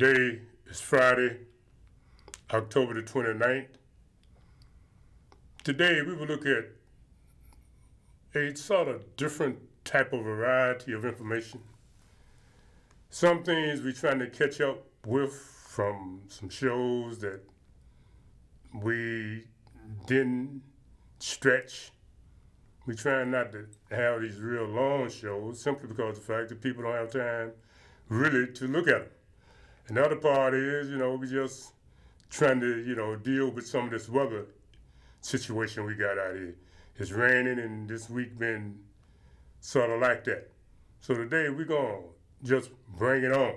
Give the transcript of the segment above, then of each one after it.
Today is Friday, October the 29th. Today we will look at a sort of different type of variety of information. Some things we're trying to catch up with from some shows that we didn't stretch. We're trying not to have these real long shows simply because of the fact that people don't have time really to look at them. And the other part is, we just trying to, deal with some of this weather situation we got out here. It's raining and this week been sort of like that. So today we're going to just bring it on.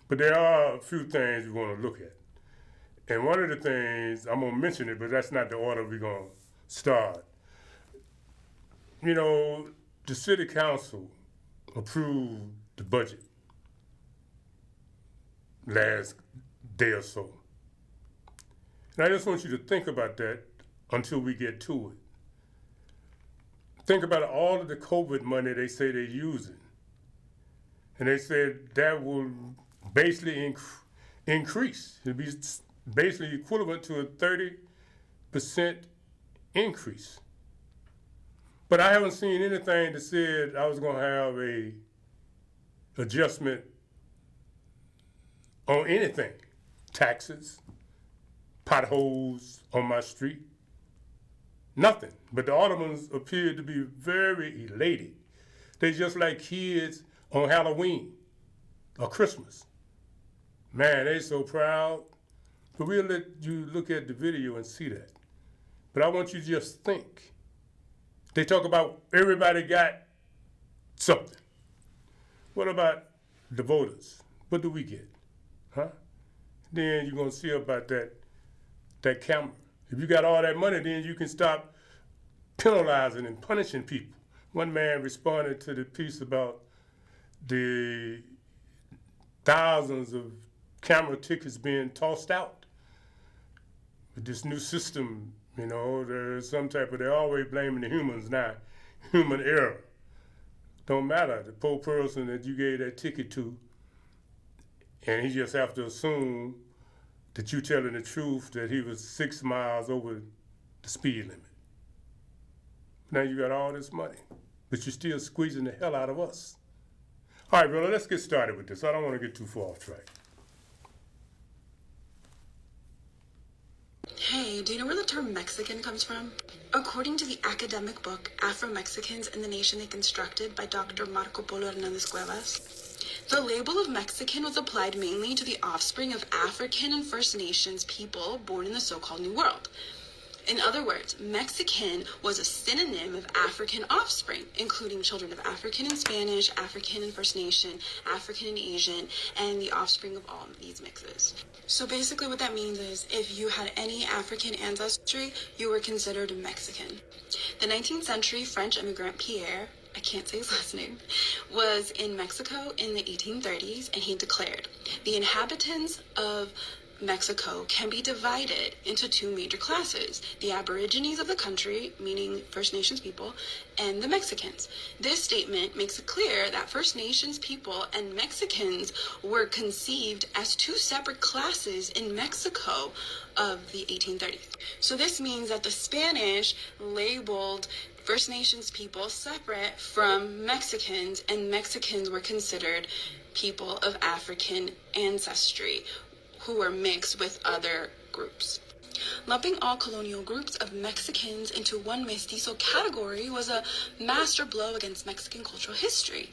But there are a few things we want to look at. And one of the things, I'm going to mention it, but that's not the order we're going to start. The city council approved the budget last day or so. And I just want you to think about that until we get to it. Think about all of the COVID money they say they're using. And they said that will basically increase. It'll be basically equivalent to a 30% increase. But I haven't seen anything that said I was going to have a adjustment on anything. Taxes, potholes on my street, nothing. But the Ottomans appeared to be very elated. They just like kids on Halloween or Christmas. Man, they so proud. But we'll let you look at the video and see that. But I want you to just think. They talk about everybody got something. What about the voters? What do we get? Huh? Then you're going to see about that camera. If you got all that money, then you can stop penalizing and punishing people. One man responded to the piece about the thousands of camera tickets being tossed out. With this new system, there's some type of, they're always blaming the humans now, human error. Don't matter, the poor person that you gave that ticket to, and he just have to assume that you telling the truth that he was 6 miles over the speed limit. Now you got all this money, but you're still squeezing the hell out of us. All right, brother, let's get started with this. I don't want to get too far off track. Hey, do you know where the term Mexican comes from? According to the academic book Afro-Mexicans and the Nation They Constructed by Dr. Marco Polo Hernandez Cuevas, the label of Mexican was applied mainly to the offspring of African and First Nations people born in the so-called New World. In other words, Mexican was a synonym of African offspring, including children of African and Spanish, African and First Nation, African and Asian, and the offspring of all these mixes. So basically what that means is if you had any African ancestry, you were considered Mexican. The 19th century French immigrant Pierre, I can't say his last name, was in Mexico in the 1830s, and he declared, "The inhabitants of Mexico can be divided into two major classes, the Aborigines of the country, meaning First Nations people, and the Mexicans." This statement makes it clear that First Nations people and Mexicans were conceived as two separate classes in Mexico of the 1830s. So this means that the Spanish labeled First Nations people separate from Mexicans, and Mexicans were considered people of African ancestry who were mixed with other groups. Lumping all colonial groups of Mexicans into one mestizo category was a master blow against Mexican cultural history.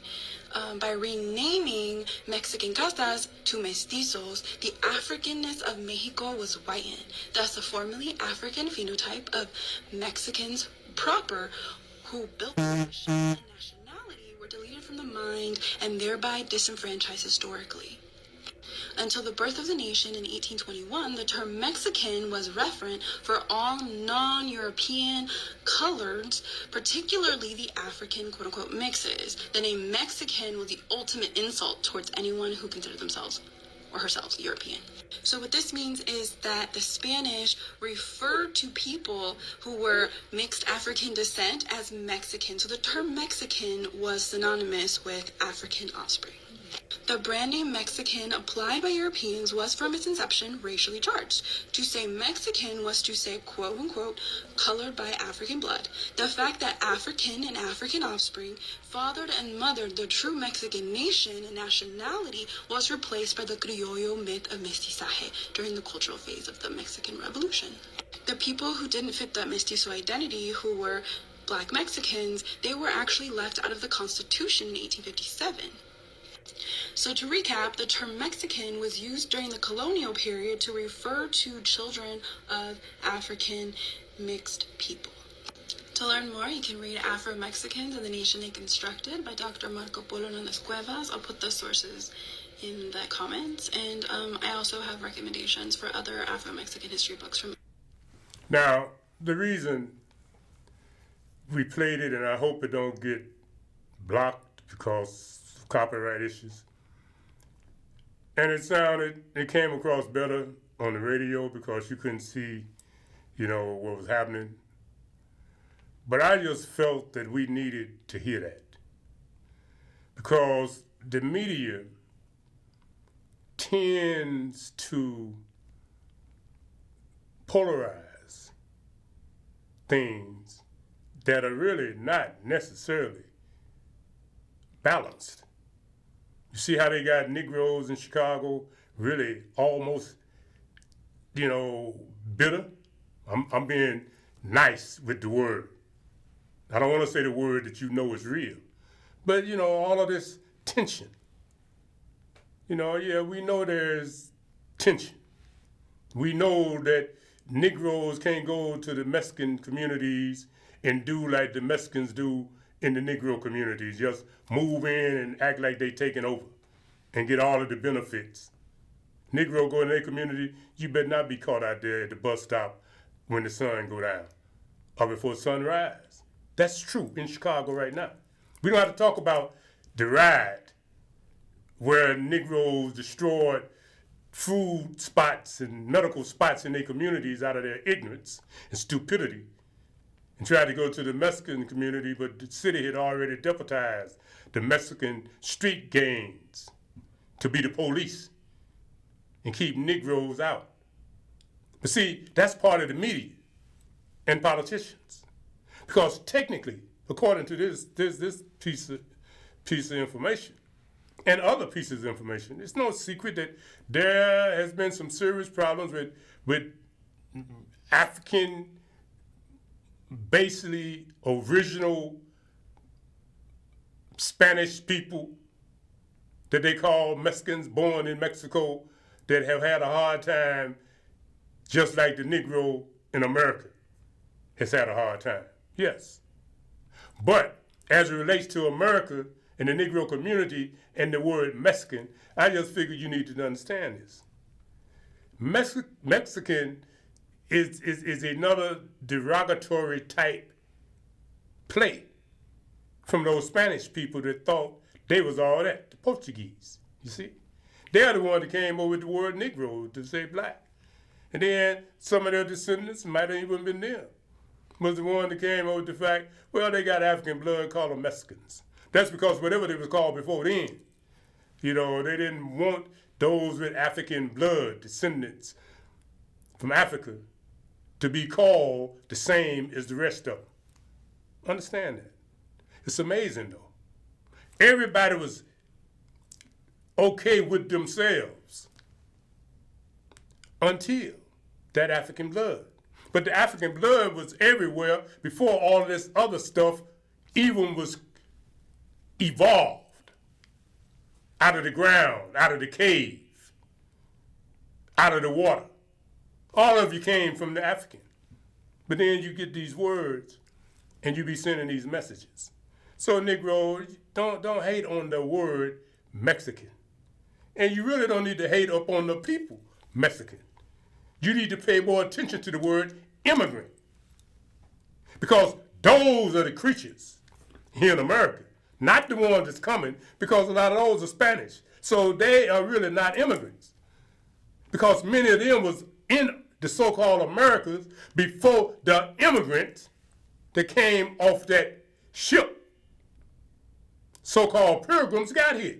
By renaming Mexican castas to mestizos, the Africanness of Mexico was whitened. Thus, the formerly African phenotype of Mexicans proper who built nation and nationality were deleted from the mind and thereby disenfranchised historically. Until the birth of the nation in 1821, the term Mexican was referent for all non-European coloreds, particularly the African quote-unquote mixes. The name Mexican was the ultimate insult towards anyone who considered themselves or herself European. So what this means is that the Spanish referred to people who were mixed African descent as Mexican. So the term Mexican was synonymous with African offspring. The brand name Mexican applied by Europeans was from its inception racially charged. To say Mexican was to say, quote unquote, colored by African blood. The fact that African and African offspring fathered and mothered the true Mexican nation and nationality was replaced by the criollo myth of mestizaje during the cultural phase of the Mexican Revolution. The people who didn't fit that mestizo identity, who were Black Mexicans, they were actually left out of the Constitution in 1857. So to recap, the term Mexican was used during the colonial period to refer to children of African mixed people. To learn more, you can read Afro-Mexicans and the Nation They Constructed by Dr. Marco Polo Hernández Cuevas. I'll put the sources in the comments. And I also have recommendations for other Afro-Mexican history books from... Now, the reason we played it, and I hope it don't get blocked because of copyright issues, and it came across better on the radio because you couldn't see, what was happening. But I just felt that we needed to hear that because the media tends to polarize things that are really not necessarily balanced. You see how they got Negroes in Chicago really almost, bitter? I'm being nice with the word. I don't want to say the word that is real. But, all of this tension. We know there's tension. We know that Negroes can't go to the Mexican communities and do like the Mexicans do in the Negro communities, just move in and act like they taking over and get all of the benefits. Negro go in their community, you better not be caught out there at the bus stop when the sun go down or before sunrise. That's true in Chicago right now. We don't have to talk about the riot where Negroes destroyed food spots and medical spots in their communities out of their ignorance and stupidity and tried to go to the Mexican community, but the city had already deputized the Mexican street gangs to be the police and keep Negroes out. But see, that's part of the media and politicians. Because technically, according to this piece of information and other pieces of information, it's no secret that there has been some serious problems with African, basically original Spanish people that they call Mexicans born in Mexico that have had a hard time, just like the Negro in America has had a hard time. Yes. But as it relates to America and the Negro community and the word Mexican, I just figured you need to understand this. Mexican is another derogatory type play from those Spanish people that thought they was all that, the Portuguese, you see? They're the one that came over with the word Negro to say black. And then some of their descendants might have even been them. Was the one that came over with the fact, well, they got African blood, call them Mexicans. That's because whatever they was called before then, they didn't want those with African blood, descendants from Africa, to be called the same as the rest of them. Understand that. It's amazing, though. Everybody was okay with themselves until that African blood. But the African blood was everywhere before all of this other stuff even was evolved out of the ground, out of the cave, out of the water. All of you came from the African. But then you get these words and you be sending these messages. So Negro, don't hate on the word Mexican. And you really don't need to hate up on the people Mexican. You need to pay more attention to the word immigrant. Because those are the creatures here in America, not the ones that's coming, because a lot of those are Spanish. So they are really not immigrants. Because many of them was in the so-called Americas before the immigrants that came off that ship, so-called pilgrims, got here.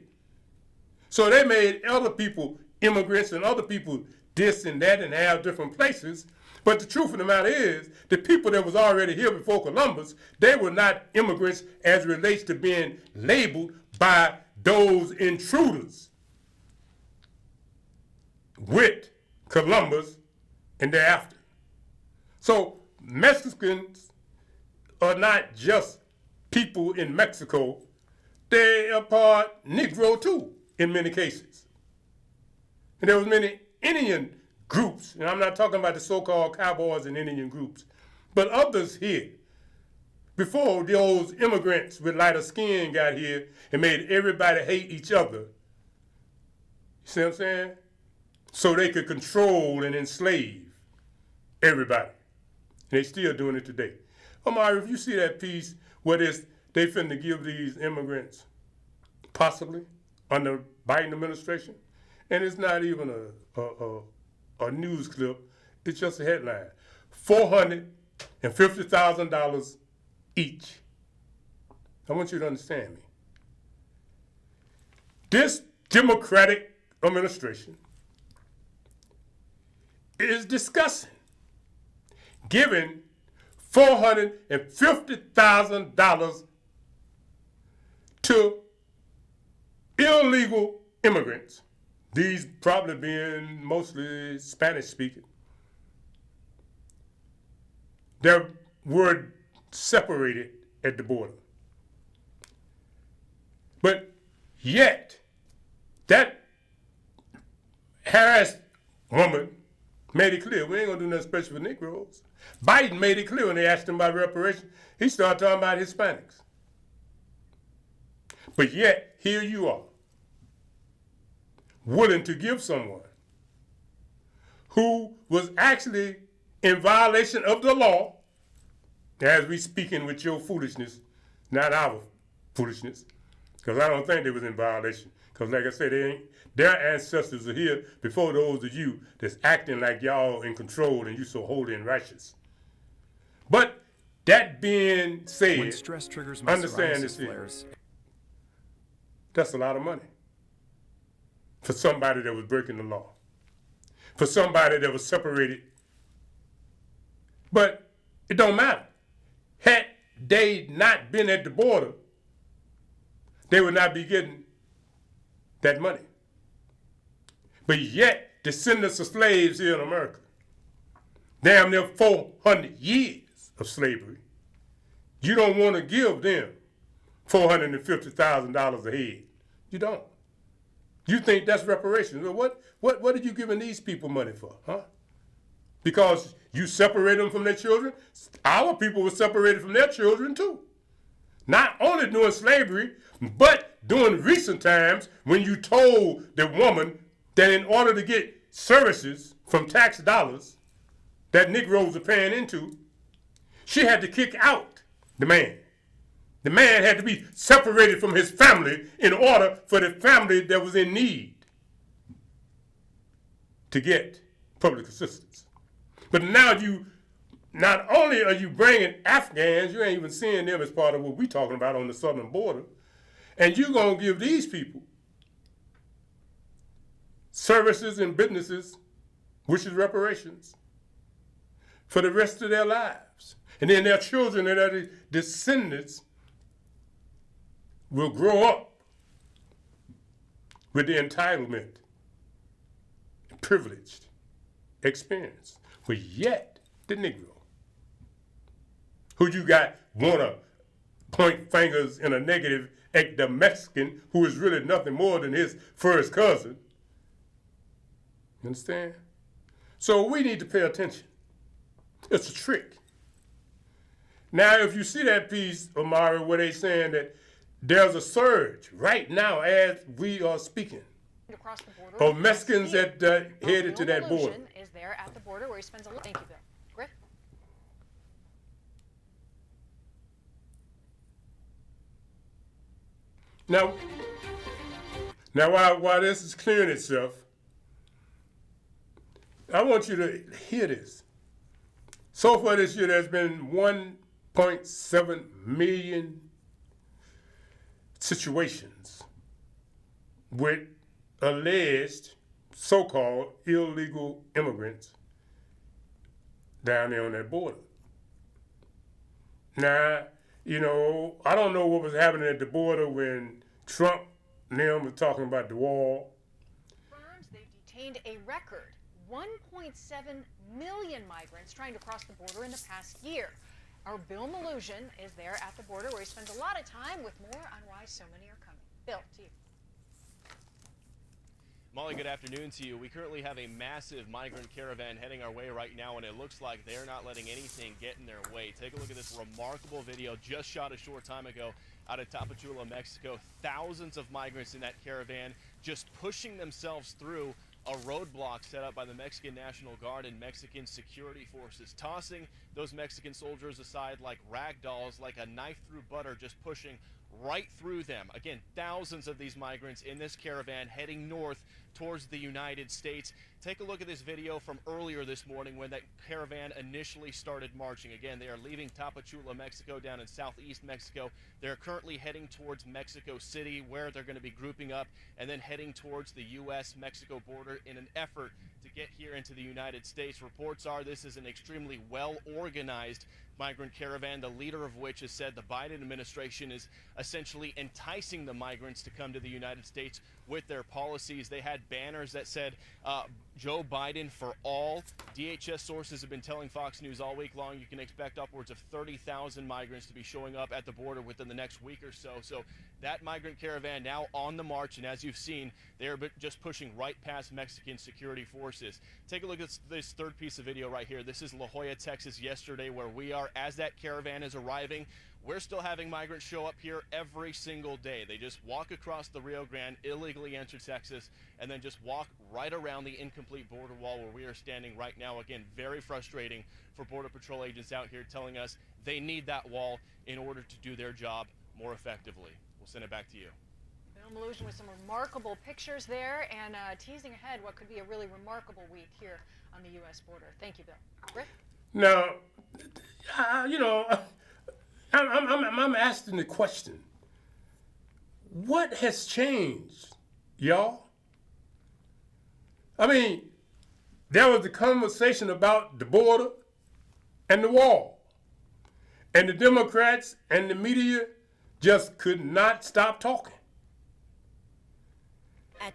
So they made other people immigrants and other people this and that and have different places. But the truth of the matter is, the people that was already here before Columbus, they were not immigrants as it relates to being labeled by those intruders with Columbus and thereafter. So Mexicans are not just people in Mexico, they are part Negro too, in many cases. And there was many Indian groups, and I'm not talking about the so-called cowboys and Indian groups, but others here, before those immigrants with lighter skin got here and made everybody hate each other. You see what I'm saying? So they could control and enslave everybody. And they still doing it today. Omar, if you see that piece where they finna give these immigrants, possibly, under Biden administration, and it's not even a news clip, it's just a headline. $450,000 each. I want you to understand me. This Democratic administration is discussing giving $450,000 to illegal immigrants, these probably being mostly Spanish speaking. They were separated at the border. But yet, that Harris woman made it clear, we ain't gonna do nothing special for Negroes. Biden made it clear when they asked him about reparations, he started talking about Hispanics. But yet, here you are, willing to give someone who was actually in violation of the law, as we speaking with your foolishness, not our foolishness, because I don't think they was in violation. Because like I said, their ancestors are here before those of you that's acting like y'all in control and you so holy and righteous. But that being said, when stress triggers my understand this here. That's a lot of money for somebody that was breaking the law, for somebody that was separated. But it don't matter. Had they not been at the border, they would not be getting that money. But yet, descendants of slaves here in America, damn near 400 years of slavery, you don't want to give them $450,000 a head. You don't. You think that's reparations. Well, what are you giving these people money for, huh? Because you separate them from their children? Our people were separated from their children too. Not only during slavery, but during recent times when you told the woman that in order to get services from tax dollars that Negroes are paying into, she had to kick out the man. The man had to be separated from his family in order for the family that was in need to get public assistance. But now not only are you bringing Afghans, you ain't even seeing them as part of what we're talking about on the southern border, and you're going to give these people services and businesses, which is reparations, for the rest of their lives. And then their children and their descendants will grow up with the entitlement, privileged experience. But yet, the Negro, who you got want to point fingers in a negative at the Mexican, who is really nothing more than his first cousin. You understand? So we need to pay attention. It's a trick. Now, if you see that piece, Omari, where they saying that there's a surge right now as we are speaking across the border of Mexicans that headed to that border. Is there at the border where he spends a lot. Thank you, Bill. Griff? Now, while this is clearing itself, I want you to hear this. So far this year, there's been 1.7 million situations with alleged so-called illegal immigrants down there on that border. Now, you know, I don't know what was happening at the border when Trump and them were talking about the wall. They've detained a record 1.7 million migrants trying to cross the border in the past year. Our Bill Malosian is there at the border where he spends a lot of time with more on why so many are coming. Bill, to you. Molly, good afternoon to you. We currently have a massive migrant caravan heading our way right now, and it looks like they're not letting anything get in their way. Take a look at this remarkable video just shot a short time ago out of Tapachula, Mexico. Thousands of migrants in that caravan just pushing themselves through a roadblock set up by the Mexican National Guard and Mexican security forces, tossing those Mexican soldiers aside like rag dolls, like a knife through butter, just pushing right through them. Again, thousands of these migrants in this caravan heading north towards the United States. Take a look at this video from earlier this morning when that caravan initially started marching. Again, they are leaving Tapachula, Mexico, down in southeast Mexico. They're currently heading towards Mexico City, where they're going to be grouping up and then heading towards the U.S.-Mexico border in an effort to get here into the United States. Reports are this is an extremely well-organized migrant caravan, the leader of which has said the Biden administration is essentially enticing the migrants to come to the United States with their policies. They had banners that said Joe Biden for all. DHS sources have been telling Fox News all week long you can expect upwards of 30,000 migrants to be showing up at the border within the next week or so. So that migrant caravan now on the march, and as you've seen, they're just pushing right past Mexican security forces. Take a look at this third piece of video right here. This is La Joya, Texas, yesterday, where we are as that caravan is arriving. We're still having migrants show up here every single day. They just walk across the Rio Grande, illegally enter Texas, and then just walk right around the incomplete border wall where we are standing right now. Again, very frustrating for Border Patrol agents out here telling us they need that wall in order to do their job more effectively. We'll send it back to you. Bill Malosian with some remarkable pictures there and teasing ahead what could be a really remarkable week here on the U.S. border. Thank you, Bill. Rick? Now, you know, I'm asking the question, what has changed, y'all? I mean, there was a conversation about the border and the wall, and the Democrats and the media just could not stop talking.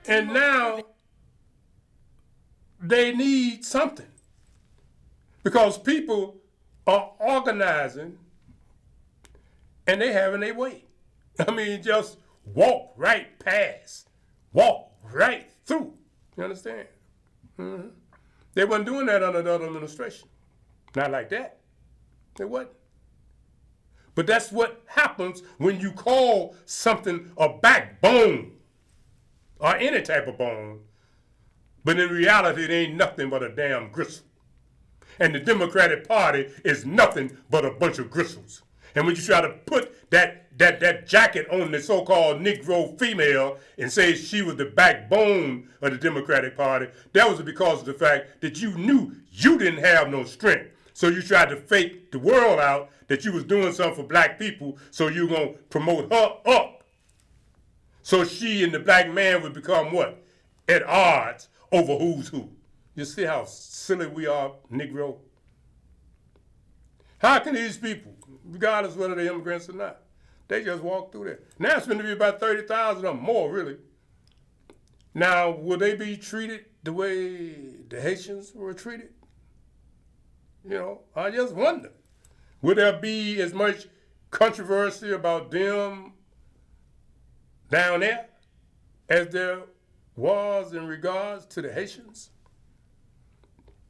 And now they need something because people are organizing and they having their way. I mean, just walk right past, walk right through. You understand? Mm-hmm. They weren't doing that under the other administration. Not like that. They wasn't. But that's what happens when you call something a backbone or any type of bone, but in reality it ain't nothing but a damn gristle. And the Democratic Party is nothing but a bunch of gristles. And when you try to put that jacket on the so-called Negro female and say she was the backbone of the Democratic Party, that was because of the fact that you knew you didn't have no strength. So you tried to fake the world out that you was doing something for black people, so you were going to promote her up. So she and the black man would become what? At odds over who's who. You see how silly we are, Negro? How can these people, regardless whether they're immigrants or not, they just walk through there? Now it's going to be about 30,000 or more, really. Now, will they be treated the way the Haitians were treated? You know, I just wonder. Will there be as much controversy about them down there as there was in regards to the Haitians?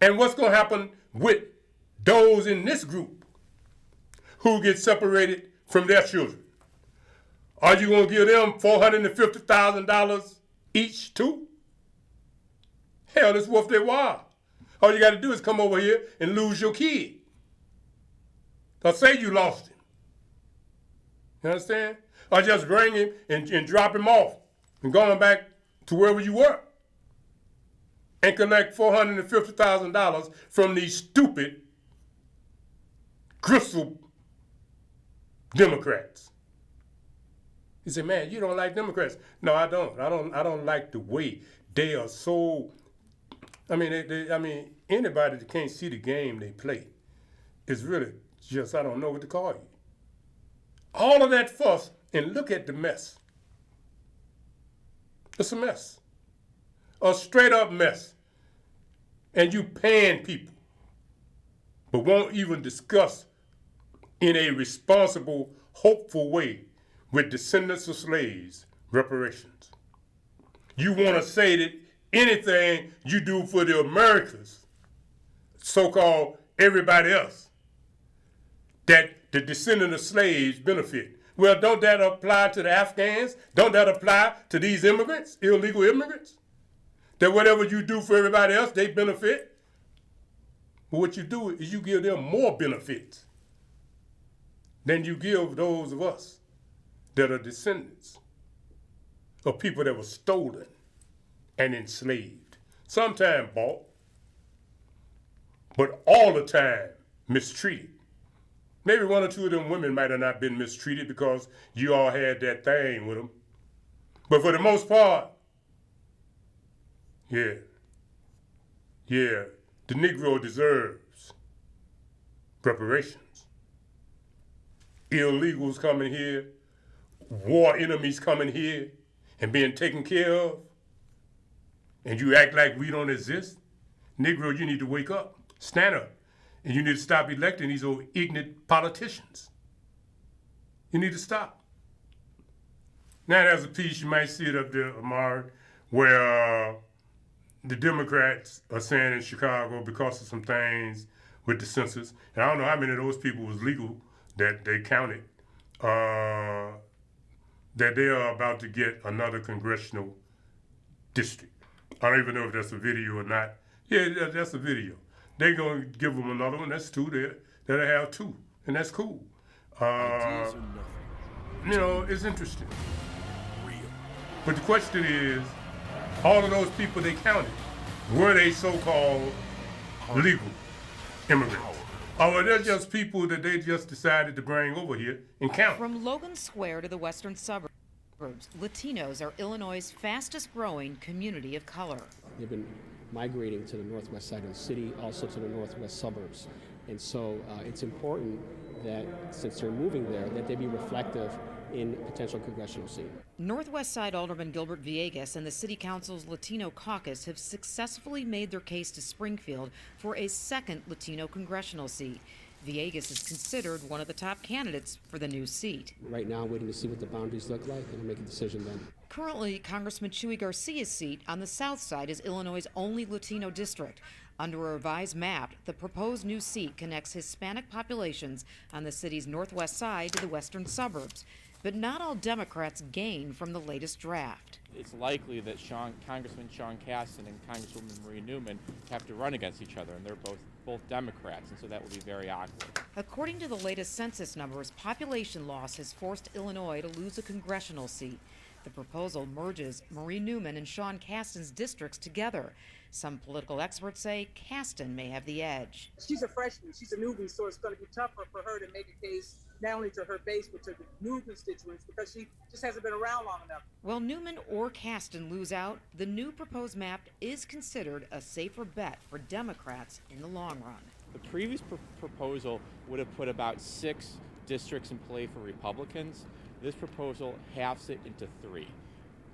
And what's going to happen with those in this group who get separated from their children? Are you going to give them $450,000 each too? Hell, it's worth their while. All you got to do is come over here and lose your kid. Or say you lost him. You understand? Or just bring him and drop him off and go on back to wherever you were and collect $450,000 from these stupid gristle Democrats. You say, man, you don't like Democrats. No, I don't. I don't like the way they are so. I mean, anybody that can't see the game they play is really just, I don't know what to call you. All of that fuss, and look at the mess. It's a mess. A straight up mess. And you paying people, but won't even discuss in a responsible, hopeful way with descendants of slaves reparations. You want to say that anything you do for the Americans, so-called everybody else, that the descendant of slaves benefit. Well, don't that apply to the Afghans? Don't that apply to these immigrants, illegal immigrants? That whatever you do for everybody else, they benefit? But what you do is you give them more benefits than you give those of us that are descendants of people that were stolen and enslaved. Sometimes bought, but all the time mistreated. Maybe one or two of them women might have not been mistreated because you all had that thing with them. But for the most part, yeah, the Negro deserves reparations. Illegals coming here, war enemies coming here and being taken care of, and you act like we don't exist? Negro, you need to wake up, stand up, and you need to stop electing these old ignorant politicians. You need to stop. Now there's a piece, you might see it up there, Amari, where the Democrats are saying in Chicago, because of some things with the census, and I don't know how many of those people was legal that they counted, that they are about to get another congressional district. I don't even know if that's a video or not. Yeah, that's a video. They're going to give them another one. That's two there. That'll have two, and that's cool. Ideas are nothing. You know, it's interesting. But the question is, all of those people they counted, were they so-called legal immigrants? Or were they just people that they just decided to bring over here and count? From Logan Square to the western suburbs, Latinos are Illinois' fastest growing community of color. They've been migrating to the northwest side of the city, also to the northwest suburbs. And so it's important that since they're moving there, that they be reflective in potential congressional seat. Northwest Side Alderman Gilbert Villegas and the City Council's Latino caucus have successfully made their case to Springfield for a second Latino congressional seat. Villegas is considered one of the top candidates for the new seat. Right now, I'm waiting to see what the boundaries look like, and I'll make a decision then. Currently, Congressman Chuy Garcia's seat on the south side is Illinois' only Latino district. Under a revised map, the proposed new seat connects Hispanic populations on the city's northwest side to the western suburbs. But not all Democrats gain from the latest draft. It's likely that Congressman Sean Casten and Congresswoman Marie Newman have to run against each other, and they're both Democrats, and so that will be very awkward. According to the latest census numbers, population loss has forced Illinois to lose a congressional seat. The proposal merges Marie Newman and Sean Casten's districts together. Some political experts say Casten may have the edge. She's a freshman, she's a newbie, so it's going to be tougher for her to make a case not only to her base, but to the new constituents, because she just hasn't been around long enough. While Newman or Casten lose out, the new proposed map is considered a safer bet for Democrats in the long run. The previous proposal would have put about 6 districts in play for Republicans. This proposal halves it into 3.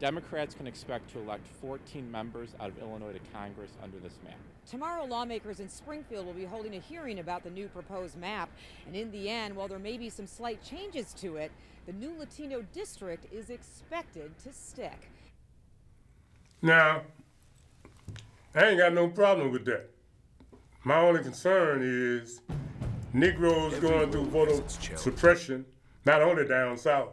Democrats can expect to elect 14 members out of Illinois to Congress under this map. Tomorrow, lawmakers in Springfield will be holding a hearing about the new proposed map. And in the end, while there may be some slight changes to it, the new Latino district is expected to stick. Now, I ain't got no problem with that. My only concern is Negroes going through voter suppression, not only down south,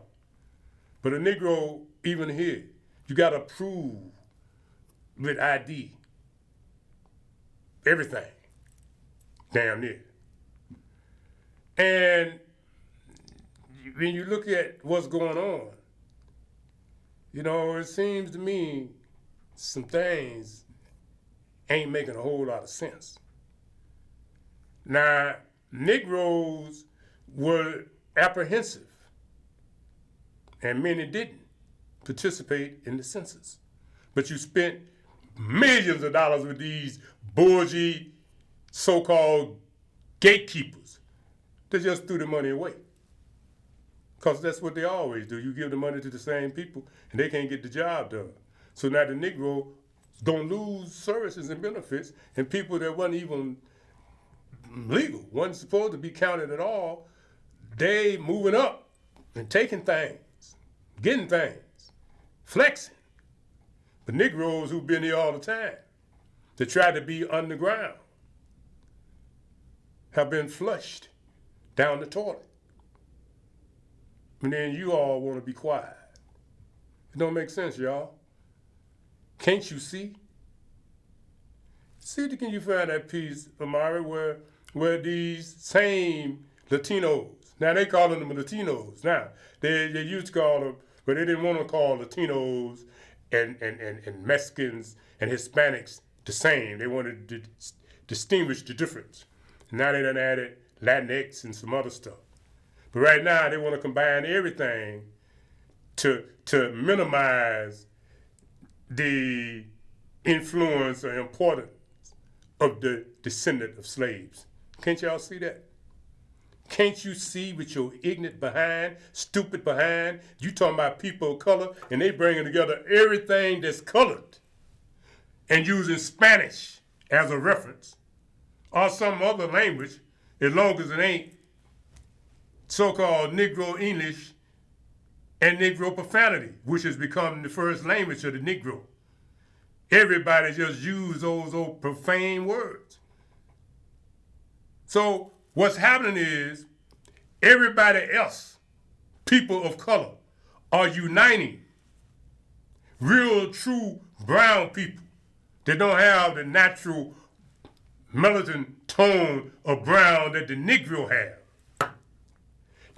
but a Negro even here, you got to prove with ID everything, damn near. And when you look at what's going on, you know, it seems to me some things ain't making a whole lot of sense. Now, Negroes were apprehensive and many didn't participate in the census. But you spent millions of dollars with these bourgeois so-called gatekeepers. They just threw the money away. Because that's what they always do. You give the money to the same people, and they can't get the job done. So now the Negro is going to lose services and benefits, and people that wasn't even legal, wasn't supposed to be counted at all, they moving up and taking things, getting things, flexing. The Negroes who've been here all the time, that tried to be underground, have been flushed down the toilet. And then you all want to be quiet. It don't make sense, y'all. Can't you see? See, can you find that piece, Amari, where these same Latinos, now they calling them Latinos now. They used to call them, but they didn't want to call Latinos and Mexicans and Hispanics the same. They wanted to distinguish the difference. Now they done added Latinx and some other stuff. But right now they want to combine everything to minimize the influence or importance of the descendant of slaves. Can't y'all see that? Can't you see with your ignorant behind, stupid behind, you talking about people of color, and they bringing together everything that's colored and using Spanish as a reference or some other language, as long as it ain't so-called Negro English and Negro profanity, which has become the first language of the Negro. Everybody just use those old profane words. So what's happening is everybody else, people of color, are uniting. Real, true brown people that don't have the natural melanin tone of brown that the Negro have.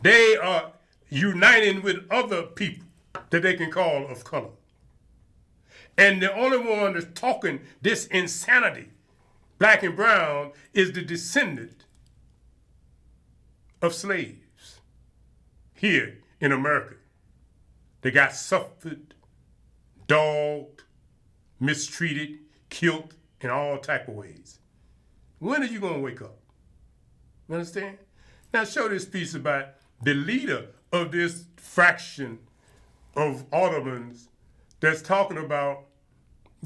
They are uniting with other people that they can call of color. And the only one that's talking this insanity, black and brown, is the descendant of slaves here in America. They got suffered, dogged, mistreated, killed in all type of ways. When are you going to wake up? You understand? Now show this piece about the leader of this fraction of ottomans that's talking about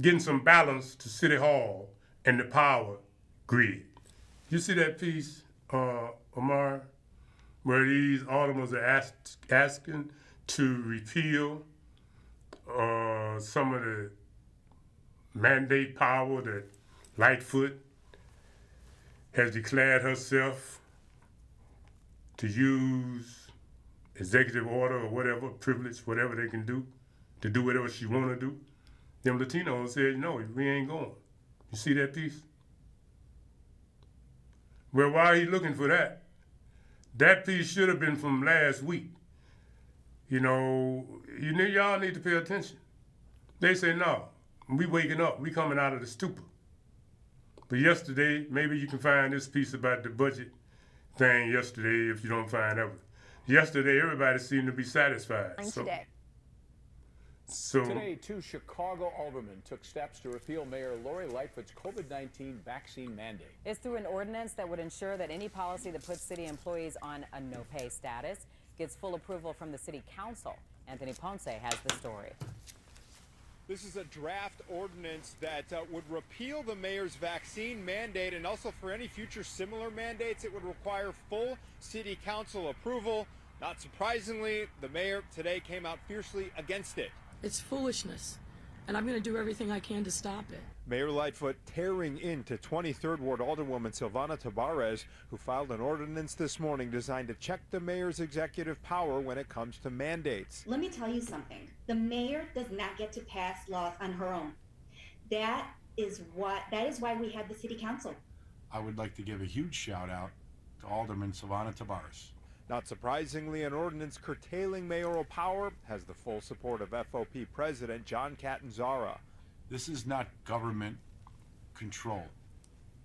getting some balance to City Hall and the power grid. You see that piece, Omar, where these ottomans are asking to repeal some of the mandate power that Lightfoot has declared herself to use executive order or whatever, privilege, whatever they can do, to do whatever she want to do. Them Latinos said, no, we ain't going. You see that piece? Well, why are you looking for that? That piece should have been from last week. You know, y'all need to pay attention. They say, no, we waking up, we coming out of the stupor. But yesterday, maybe you can find this piece about the budget thing yesterday if you don't find that one. Yesterday, everybody seemed to be satisfied. Today, two Chicago aldermen took steps to repeal Mayor Lori Lightfoot's COVID-19 vaccine mandate. It's through an ordinance that would ensure that any policy that puts city employees on a no-pay status gets full approval from the city council. Anthony Ponce has the story. This is a draft ordinance that would repeal the mayor's vaccine mandate, and also for any future similar mandates, it would require full city council approval. Not surprisingly, the mayor today came out fiercely against it. It's foolishness, and I'm going to do everything I can to stop it. Mayor Lightfoot tearing into 23rd Ward Alderwoman Silvana Tabarez, who filed an ordinance this morning designed to check the mayor's executive power when it comes to mandates. Let me tell you something. The mayor does not get to pass laws on her own. That is why we have the city council. I would like to give a huge shout out to Alderman Silvana Tabarez. Not surprisingly, an ordinance curtailing mayoral power has the full support of FOP President John Catanzara. This is not government control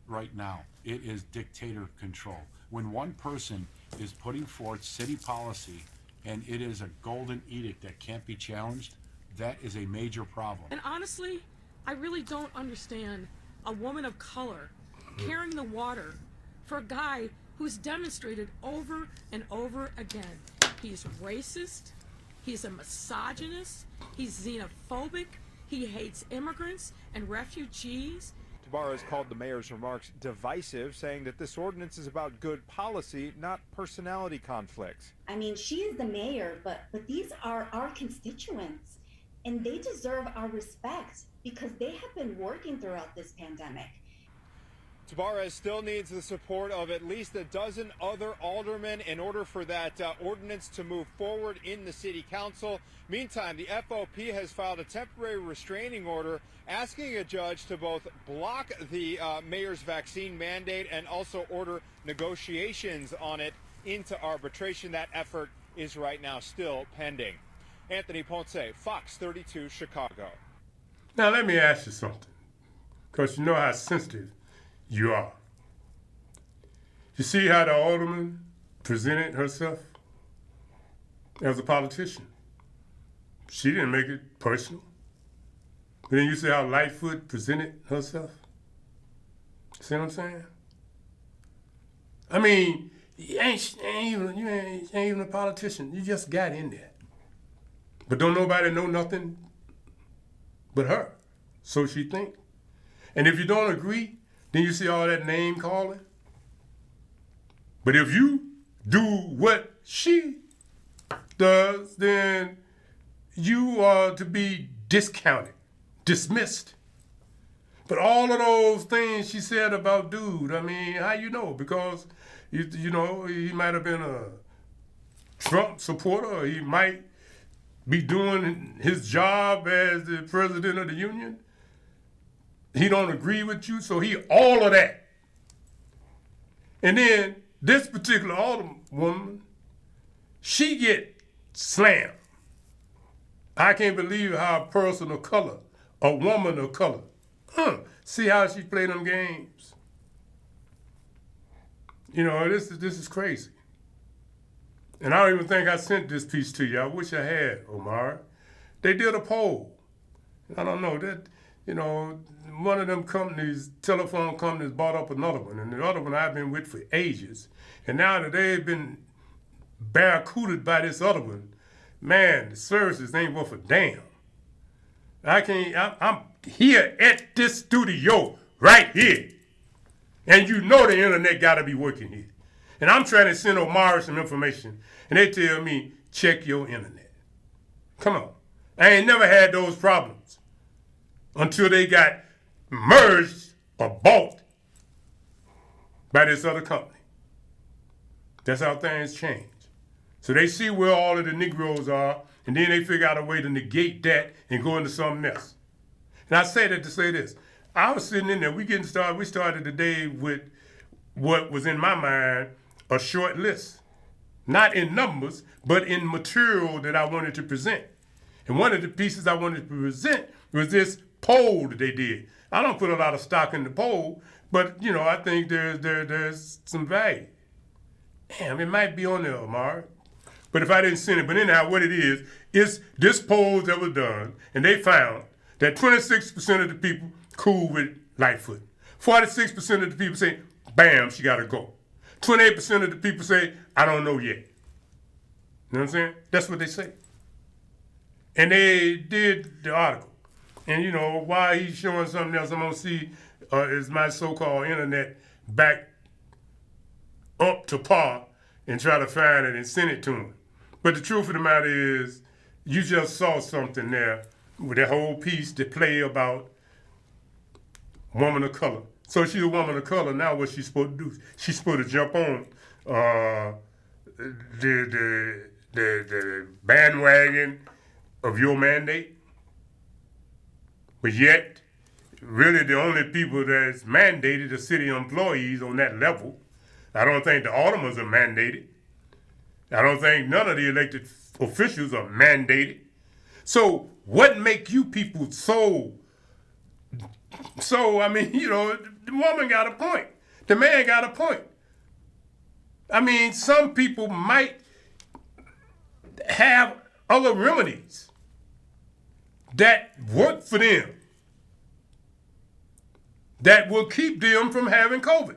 right now. It is dictator control. When one person is putting forth city policy and it is a golden edict that can't be challenged, that is a major problem. And honestly, I really don't understand a woman of color carrying the water for a guy who's demonstrated over and over again. He's racist, he's a misogynist, he's xenophobic, he hates immigrants and refugees. Tabarra has called the mayor's remarks divisive, saying that this ordinance is about good policy, not personality conflicts. I mean, she is the mayor, but these are our constituents, and they deserve our respect because they have been working throughout this pandemic. Tabarra still needs the support of at least a dozen other aldermen in order for that ordinance to move forward in the city council. Meantime, the FOP has filed a temporary restraining order asking a judge to both block the mayor's vaccine mandate and also order negotiations on it into arbitration. That effort is right now still pending. Anthony Ponce, Fox 32, Chicago. Now let me ask you something, because you know how sensitive you are. You see how the alderman presented herself as a politician? She didn't make it personal. But then you see how Lightfoot presented herself? See what I'm saying? I mean, you ain't even a politician. You just got in there. But don't nobody know nothing but her. So she think. And if you don't agree, then you see all that name calling. But if you do what she does, then you are to be discounted, dismissed. But all of those things she said about dude, I mean, how you know? Because, you know, he might have been a Trump supporter, or he might be doing his job as the president of the union. He don't agree with you, so he all of that. And then this particular alderwoman, she get slammed. I can't believe how a person of color, a woman of color, see how she play them games. You know, this is crazy. And I don't even think I sent this piece to you. I wish I had, Omar. They did a poll. I don't know, that, you know, one of them companies, telephone companies, bought up another one, and the other one I've been with for ages. And now that they've been barracudaed by this other one, man, the services ain't worth a damn. I'm here at this studio right here. And you know the internet gotta be working here. And I'm trying to send Omar some information, and they tell me, check your internet. Come on. I ain't never had those problems until they got merged or bought by this other company. That's how things change. So they see where all of the Negroes are, and then they figure out a way to negate that and go into something else. And I say that to say this. I was sitting in there, we started the day with what was in my mind a short list. Not in numbers, but in material that I wanted to present. And one of the pieces I wanted to present was this poll that they did. I don't put a lot of stock in the poll, but you know, I think there's some value. Damn, it might be on there, Omar. But if I didn't send it, but anyhow, what it is this poll that was done, and they found that 26% of the people cool with Lightfoot. 46% of the people say, bam, she gotta go. 28% of the people say, I don't know yet. You know what I'm saying? That's what they say. And they did the article. And you know, while he's showing something else, I'm gonna see is my so-called internet back up to par and try to find it and send it to him. But the truth of the matter is, you just saw something there with that whole piece that play about woman of color. So she's a woman of color. Now what she's supposed to do? She's supposed to jump on the bandwagon of your mandate. But yet, really the only people that's mandated are city employees on that level. I don't think the aldermen are mandated. I don't think none of the elected officials are mandated. So what make you people so, I mean, you know, the woman got a point. The man got a point. I mean, some people might have other remedies that work for them, that will keep them from having COVID.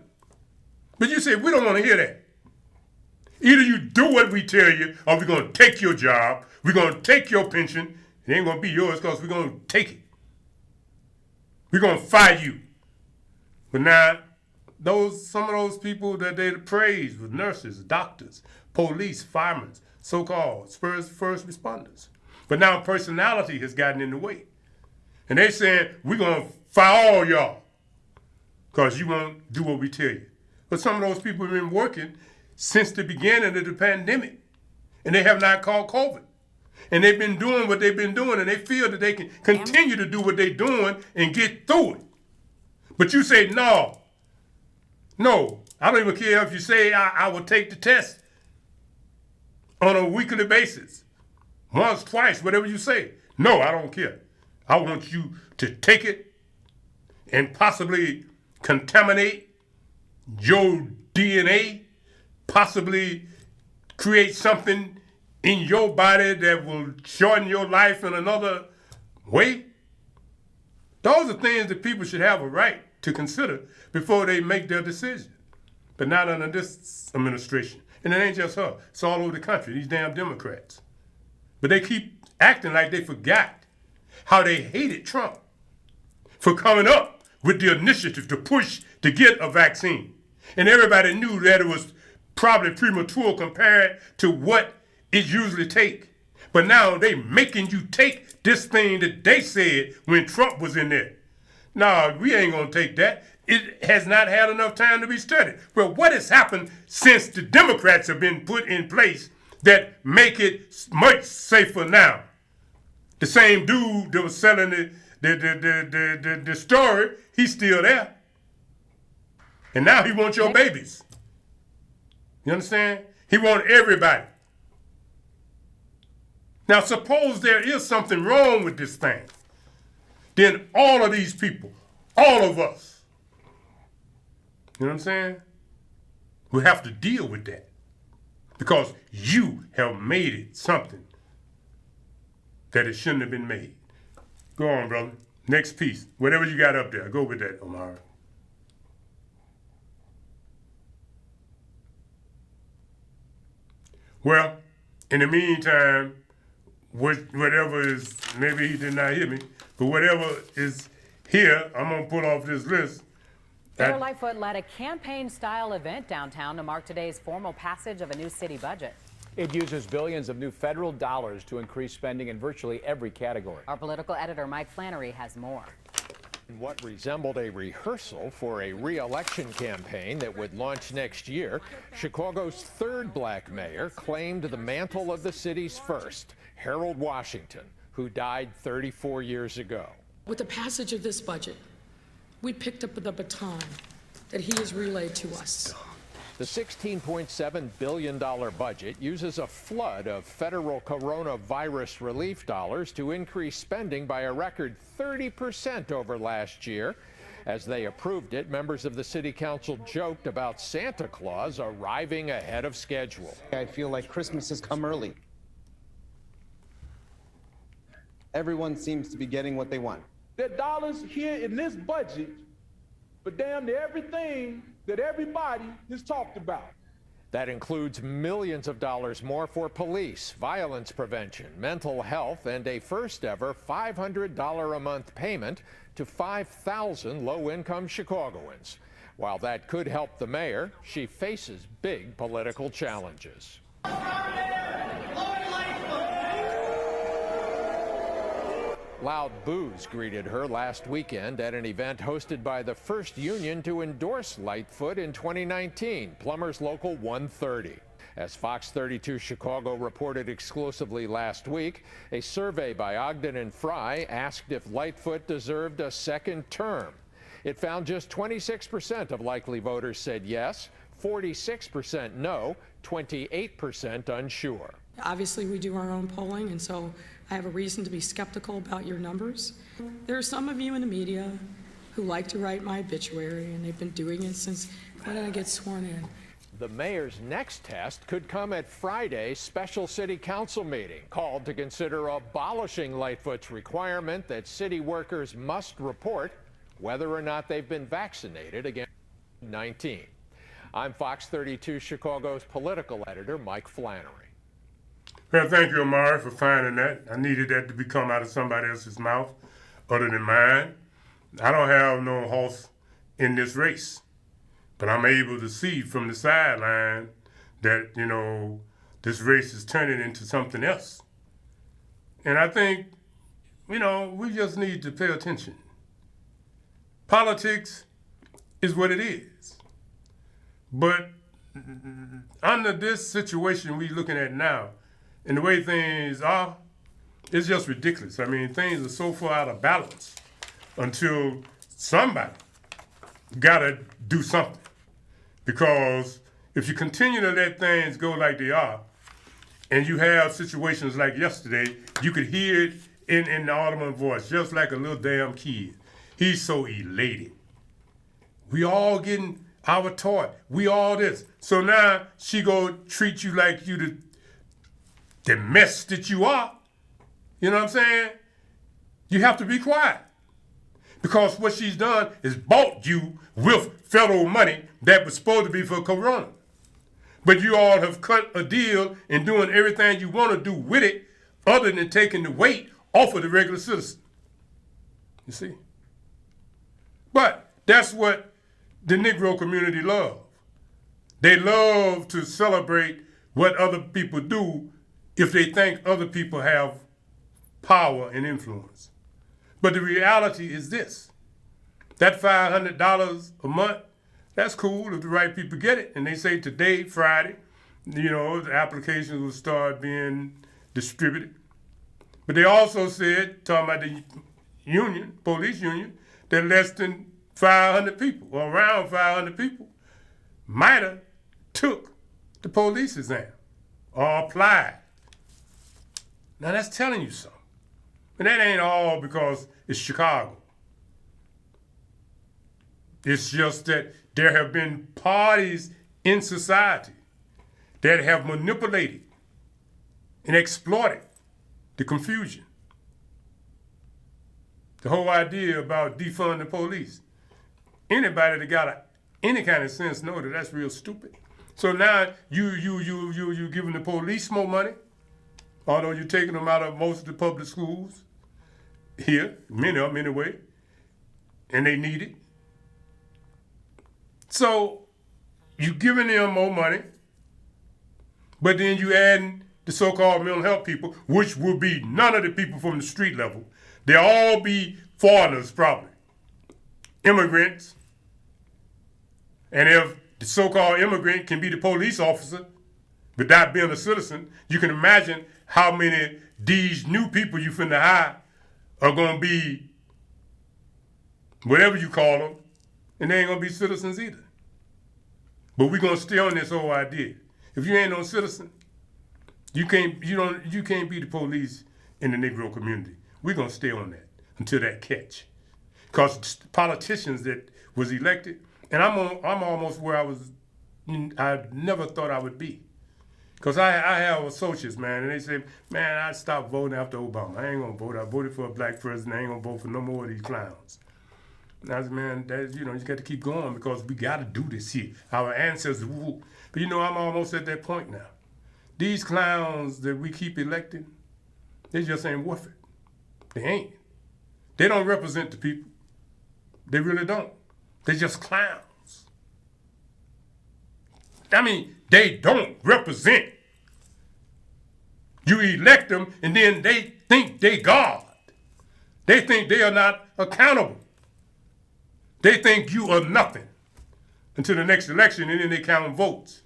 But you say, we don't want to hear that. Either you do what we tell you, or we're going to take your job, we're going to take your pension. It ain't going to be yours because we're going to take it. We're going to fire you. But now, some of those people that they praised were nurses, doctors, police, firemen, so-called first responders. But now personality has gotten in the way. And they're saying, we're going to fire all y'all because you won't do what we tell you. But some of those people have been working since the beginning of the pandemic, and they have not caught COVID. And they've been doing what they've been doing, and they feel that they can continue to do what they're doing and get through it. But you say, no, I don't even care if you say I will take the test on a weekly basis, once, twice, whatever you say. No, I don't care. I want you to take it and possibly contaminate your DNA, possibly create something in your body that will shorten your life in another way. Those are things that people should have a right to consider before they make their decision. But not under this administration. And it ain't just her. It's all over the country, these damn Democrats. But they keep acting like they forgot how they hated Trump for coming up with the initiative to push to get a vaccine. And everybody knew that it was probably premature compared to what it usually take. But now they making you take this thing that they said when Trump was in there. No, we ain't gonna take that. It has not had enough time to be studied. Well, what has happened since the Democrats have been put in place that make it much safer now? The same dude that was selling the story, he's still there. And now he wants your babies. You understand? He wants everybody. Now, suppose there is something wrong with this thing. Then all of these people, all of us, you know what I'm saying? We have to deal with that. Because you have made it something that it shouldn't have been made. Go on, brother. Next piece. Whatever you got up there, go with that, Omar. Well, in the meantime, whatever is, maybe he did not hear me, but whatever is here, I'm going to pull off this list. Mayor Lightfoot led a campaign-style event downtown to mark today's formal passage of a new city budget. It uses billions of new federal dollars to increase spending in virtually every category. Our political editor, Mike Flannery, has more. What resembled a rehearsal for a re-election campaign that would launch next year, Chicago's third black mayor claimed the mantle of the city's first, Harold Washington, who died 34 years ago. With the passage of this budget, we picked up the baton that he has relayed to us. The $16.7 billion budget uses a flood of federal coronavirus relief dollars to increase spending by a record 30% over last year. As they approved it, members of the city council joked about Santa Claus arriving ahead of schedule. I feel like Christmas has come early. Everyone seems to be getting what they want. There are dollars here in this budget for damn near everything that everybody has talked about. That includes millions of dollars more for police, violence prevention, mental health, and a first-ever $500 a month payment to 5,000 low-income Chicagoans. While that could help the mayor, she faces big political challenges. Loud boos greeted her last weekend at an event hosted by the first union to endorse Lightfoot in 2019, Plumbers Local 130. As Fox 32 Chicago reported exclusively last week, a survey by Ogden and Fry asked if Lightfoot deserved a second term. It found just 26% of likely voters said yes, 46% no, 28% unsure. Obviously, we do our own polling, and so I have a reason to be skeptical about your numbers. There are some of you in the media who like to write my obituary, and they've been doing it since when I get sworn in. The mayor's next test could come at Friday's special city council meeting, called to consider abolishing Lightfoot's requirement that city workers must report whether or not they've been vaccinated against COVID-19. I'm Fox 32 Chicago's political editor, Mike Flannery. Well, thank you, Amari, for finding that. I needed that to come out of somebody else's mouth other than mine. I don't have no horse in this race, but I'm able to see from the sideline that, you know, this race is turning into something else. And I think, you know, we just need to pay attention. Politics is what it is. But under this situation we're looking at now, and the way things are, it's just ridiculous. I mean, things are so far out of balance until somebody gotta do something. Because if you continue to let things go like they are, and you have situations like yesterday, you could hear it in the ottoman voice, just like a little damn kid. He's so elated. We all getting our toy. We all this. So now she go treat you like you the mess that you are. You know what I'm saying? You have to be quiet. Because what she's done is bought you with federal money that was supposed to be for Corona. But you all have cut a deal and doing everything you want to do with it other than taking the weight off of the regular citizen. You see? But that's what the Negro community love. They love to celebrate what other people do if they think other people have power and influence. But the reality is this. That $500 a month, that's cool if the right people get it. And they say today, Friday, you know, the applications will start being distributed. But they also said, talking about the union, police union, that less than 500 people, or around 500 people, might have took the police exam or applied. Now that's telling you something. And that ain't all because it's Chicago. It's just that there have been parties in society that have manipulated and exploited the confusion. The whole idea about defunding the police. Anybody that got any kind of sense know that that's real stupid. So now you giving the police more money, although you're taking them out of most of the public schools here, many of them anyway, and they need it. So you giving them more money, but then you adding the so-called mental health people, which will be none of the people from the street level. They'll all be foreigners probably, immigrants. And if the so-called immigrant can be the police officer without being a citizen, you can imagine how many these new people you finna hire are gonna be whatever you call them, and they ain't gonna be citizens either. But we're gonna stay on this whole idea. If you ain't no citizen, you can't be the police in the Negro community. We're gonna stay on that until that catch. Because politicians that was elected, and I'm almost where I never thought I would be. Because I have associates, man, and they say, man, I stopped voting after Obama. I ain't gonna vote. I voted for a black president. I ain't gonna vote for no more of these clowns. And I said, man, you got to keep going because we got to do this here. Our ancestors, but I'm almost at that point now. These clowns that we keep electing, they just ain't worth it. They ain't. They don't represent the people. They really don't. They're just clowns. I mean, they don't represent. You elect them and then they think they God. They think they are not accountable. They think you are nothing until the next election and then they count votes.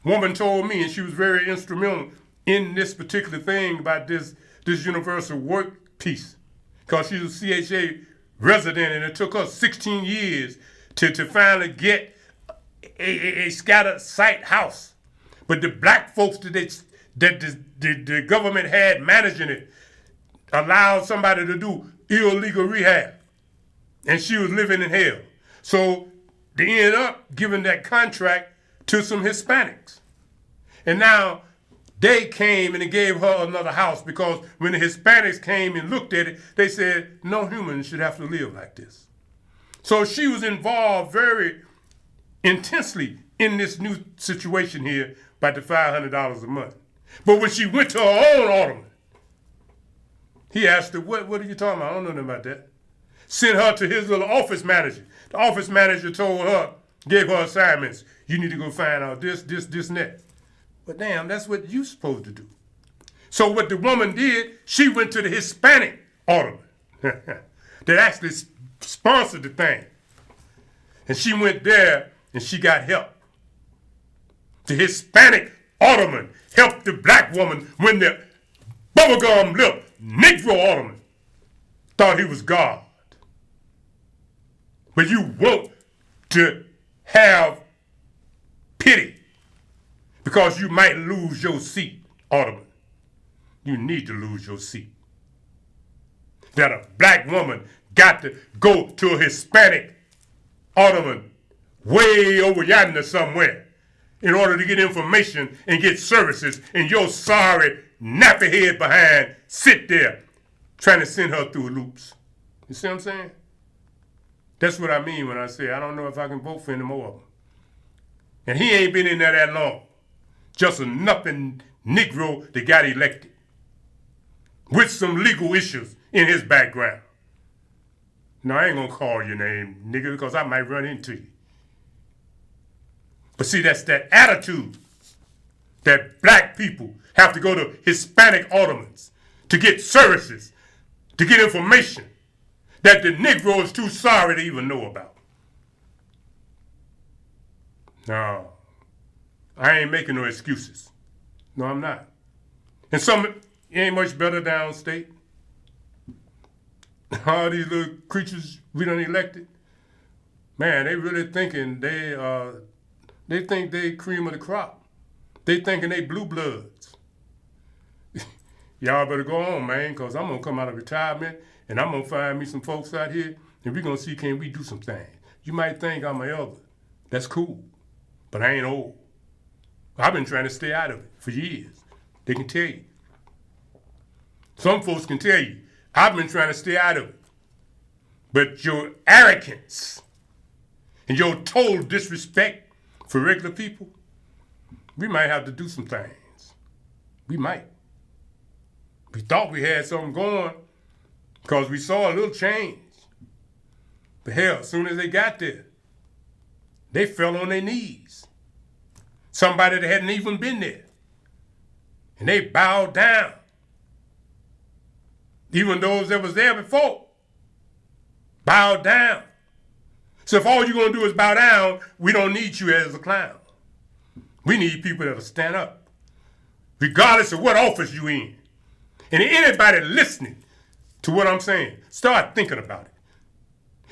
Woman told me, and she was very instrumental in this particular thing about this universal work piece, because she's a CHA resident and it took us 16 years to finally get a scattered site house. But the black folks that the government had managing it allowed somebody to do illegal rehab. And she was living in hell. So they ended up giving that contract to some Hispanics. And now they came and they gave her another house because when the Hispanics came and looked at it, they said, no human should have to live like this. So she was involved very intensely in this new situation here by the $500 a month. But when she went to her own alderman, he asked her, what are you talking about? I don't know nothing about that. Sent her to his little office manager. The office manager told her, gave her assignments. You need to go find out this, and that. But damn, that's what you're supposed to do. So what the woman did, she went to the Hispanic alderman that actually sponsored the thing. And she went there and she got help. The Hispanic alderman helped the black woman when the bubblegum lip Negro alderman thought he was God. But you want to have pity because you might lose your seat, alderman. You need to lose your seat. That a black woman got to go to a Hispanic alderman way over yonder somewhere in order to get information and get services, and your sorry nappy head behind sit there trying to send her through loops. You see what I'm saying? That's what I mean when I say I don't know if I can vote for any more of them. And he ain't been in there that long. Just a nothing Negro that got elected with some legal issues in his background. Now, I ain't gonna call your name, nigga, because I might run into you. But see, that's that attitude that black people have to go to Hispanic aldermen to get services, to get information that the Negro is too sorry to even know about. No, I ain't making no excuses. No, I'm not. And some, it ain't much better downstate. All these little creatures we done elected, man, they really thinking they think they cream of the crop. They thinking they blue bloods. Y'all better go on, man, because I'm going to come out of retirement and I'm going to find me some folks out here and we're going to see can we do some things. You might think I'm an elder. That's cool, but I ain't old. I've been trying to stay out of it for years. They can tell you. Some folks can tell you, I've been trying to stay out of it. But your arrogance and your total disrespect for regular people, we might have to do some things. We might. We thought we had something going because we saw a little change. But hell, as soon as they got there, they fell on their knees. Somebody that hadn't even been there. And they bowed down. Even those that was there before bowed down. So if all you're going to do is bow down, we don't need you as a clown. We need people that'll stand up, regardless of what office you're in. And anybody listening to what I'm saying, start thinking about it.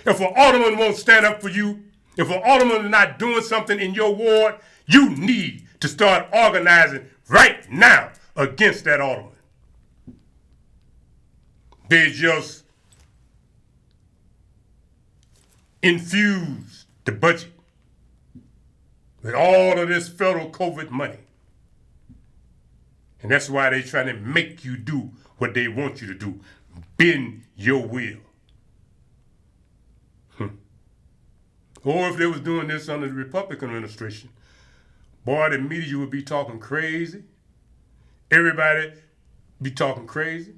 If an alderman won't stand up for you, if an alderman is not doing something in your ward, you need to start organizing right now against that alderman. They just infuse the budget with all of this federal COVID money. And that's why they're trying to make you do what they want you to do. Bend your will. Or if they was doing this under the Republican administration, boy, the media would be talking crazy. Everybody be talking crazy.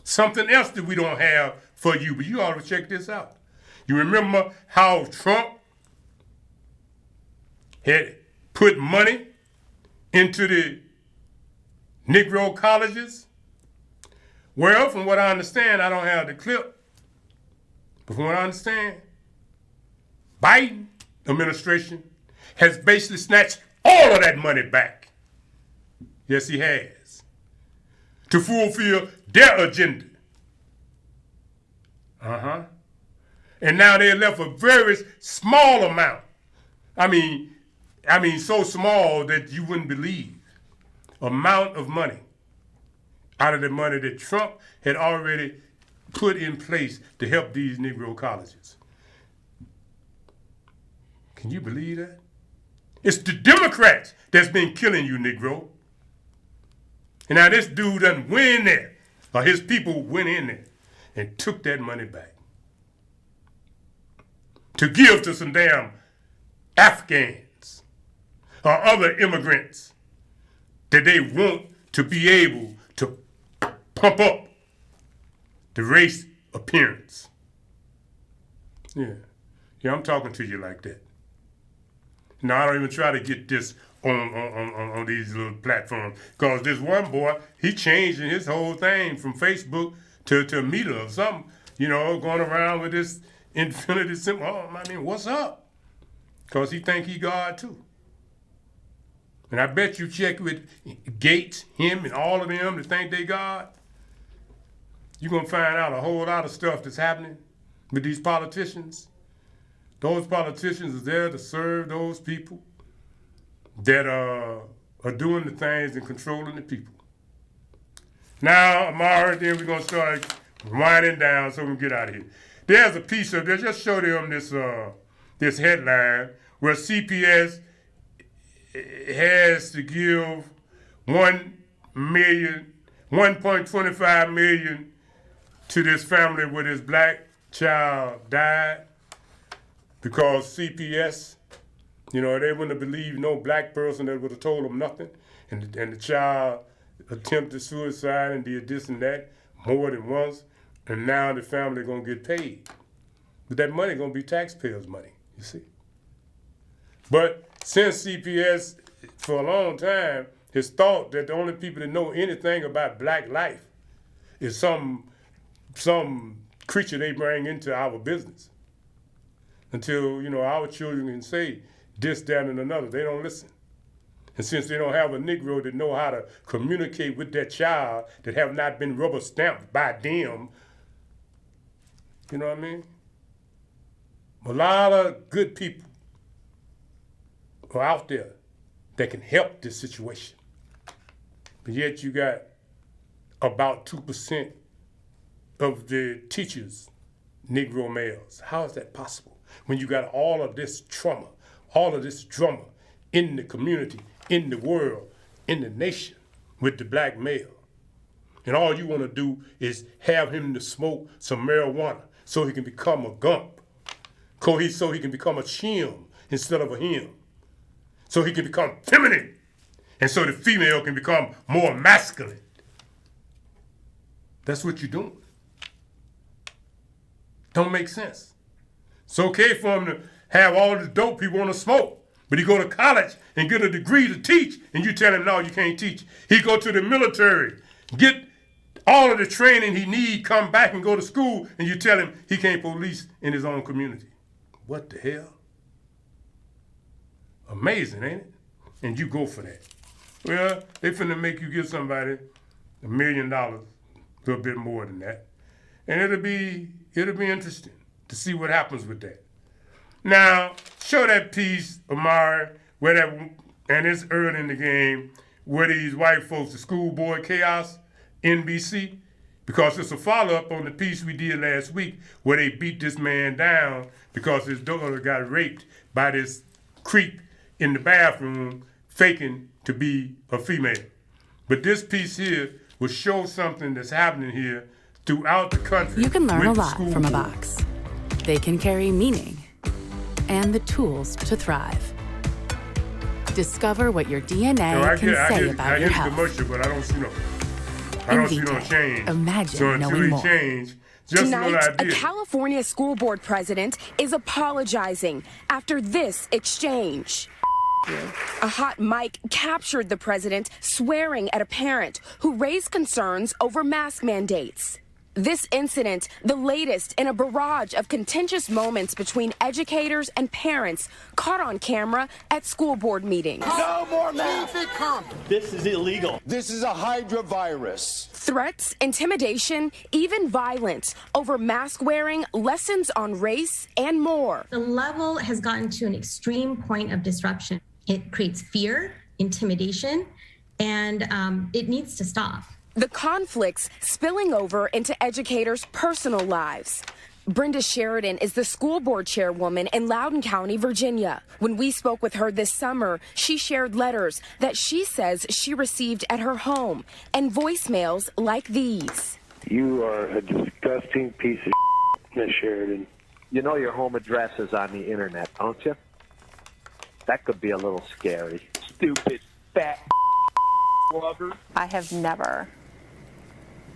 Something else that we don't have for you, but you ought to check this out. You remember how Trump had put money into the Negro colleges? Well, from what I understand, I don't have the clip, but from what I understand, Biden administration has basically snatched all of that money back. Yes, he has. To fulfill their agenda. And now they're left a very small amount. I mean, so small that you wouldn't believe. Amount of money out of the money that Trump had already put in place to help these Negro colleges. Can you believe that? It's the Democrats that's been killing you, Negro. And now this dude done went in there, or his people went in there and took that money back to give to some damn Afghans or other immigrants that they want to be able to pump up the race appearance. Yeah, I'm talking to you like that. Now, I don't even try to get this on these little platforms, because this one boy, he changing his whole thing from Facebook to Meta or something, going around with this infinity symbol. Oh, I mean, what's up? Because he think he God too. And I bet you check with Gates, him, and all of them that think they God, you're going to find out a whole lot of stuff that's happening with these politicians. Those politicians are there to serve those people that are doing the things and controlling the people. Now, Amara, then we're going to start winding down so we can get out of here. There's a piece of this, just show them this headline where CPS has to give $1.25 million to this family where this black child died, because CPS, they wouldn't have believed no black person that would have told them nothing, and the child attempted suicide and did this and that more than once, and now the family gonna get paid. But that money gonna be taxpayers' money, you see. But since CPS, for a long time, has thought that the only people that know anything about black life is some creature they bring into our business. Until, our children can say this, that, and another. They don't listen. And since they don't have a Negro that know how to communicate with that child that have not been rubber stamped by them, you know what I mean? A lot of good people are out there that can help this situation. But yet you got about 2% of the teachers, Negro males. How is that possible? When you got all of this trauma, all of this drama in the community, in the world, in the nation with the black male. And all you want to do is have him to smoke some marijuana so he can become a gump. So he can become a chim instead of a him. So he can become feminine. And so the female can become more masculine. That's what you're doing. Don't make sense. It's okay for him to have all the dope he want to smoke, but he go to college and get a degree to teach, and you tell him, no, you can't teach. He go to the military, get all of the training he need, come back and go to school, and you tell him he can't police in his own community. What the hell? Amazing, ain't it? And you go for that. Well, they finna make you give somebody $1 million, a little bit more than that. And it'll be interesting to see what happens with that. Now, show that piece, Amari, and it's early in the game, where these white folks, the school board chaos, NBC, because it's a follow-up on the piece we did last week where they beat this man down because his daughter got raped by this creep in the bathroom faking to be a female. But this piece here will show something that's happening here throughout the country. You can learn a lot from a box. They can carry meaning and the tools to thrive. Discover what your DNA can say about your health. I hear the commercial, but I don't see no change. Imagine so knowing more. Change, just Tonight, a California school board president is apologizing after this exchange. A hot mic captured the president swearing at a parent who raised concerns over mask mandates. This incident, the latest in a barrage of contentious moments between educators and parents caught on camera at school board meetings. No more masks. This is illegal. This is a Hydra virus. Threats, intimidation, even violence over mask wearing, lessons on race, and more. The level has gotten to an extreme point of disruption. It creates fear, intimidation, and it needs to stop. The conflicts spilling over into educators' personal lives. Brenda Sheridan is the school board chairwoman in Loudoun County, Virginia. When we spoke with her this summer, she shared letters that she says she received at her home and voicemails like these. You are a disgusting piece of Miss Sheridan. You know your home address is on the internet, don't you? That could be a little scary. Stupid, fat lover. I have never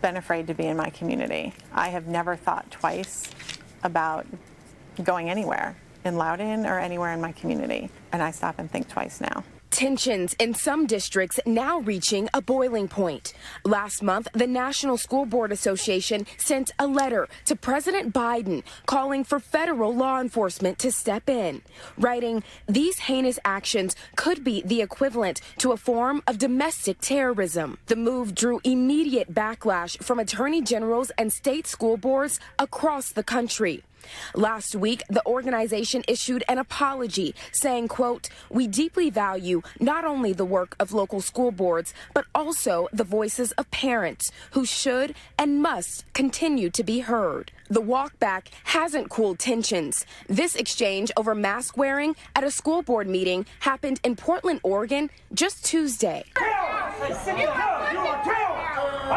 been afraid to be in my community. I have never thought twice about going anywhere in Loudoun or anywhere in my community. And I stop and think twice now. Tensions in some districts now reaching a boiling point. Last month, the National School Board Association sent a letter to President Biden calling for federal law enforcement to step in, writing, "These heinous actions could be the equivalent to a form of domestic terrorism." The move drew immediate backlash from attorney generals and state school boards across the country. Last week, the organization issued an apology saying, quote, "We deeply value not only the work of local school boards, but also the voices of parents who should and must continue to be heard." The walk back hasn't cooled tensions. This exchange over mask wearing at a school board meeting happened in Portland, Oregon, just Tuesday. I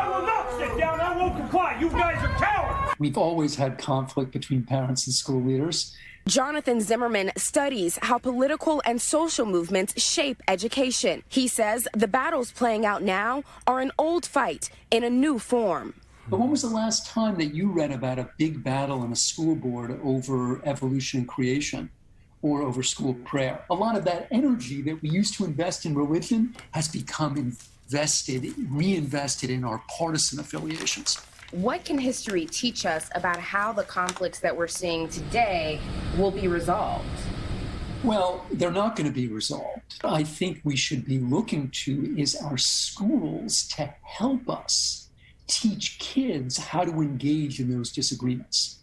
will not sit down. I won't comply. You guys are cowards. We've always had conflict between parents and school leaders. Jonathan Zimmerman studies how political and social movements shape education. He says the battles playing out now are an old fight in a new form. But when was the last time that you read about a big battle in a school board over evolution and creation or over school prayer? A lot of that energy that we used to invest in religion has become reinvested in our partisan affiliations. What can history teach us about how the conflicts that we're seeing today will be resolved? Well, they're not going to be resolved. I think we should be looking to is our schools to help us teach kids how to engage in those disagreements.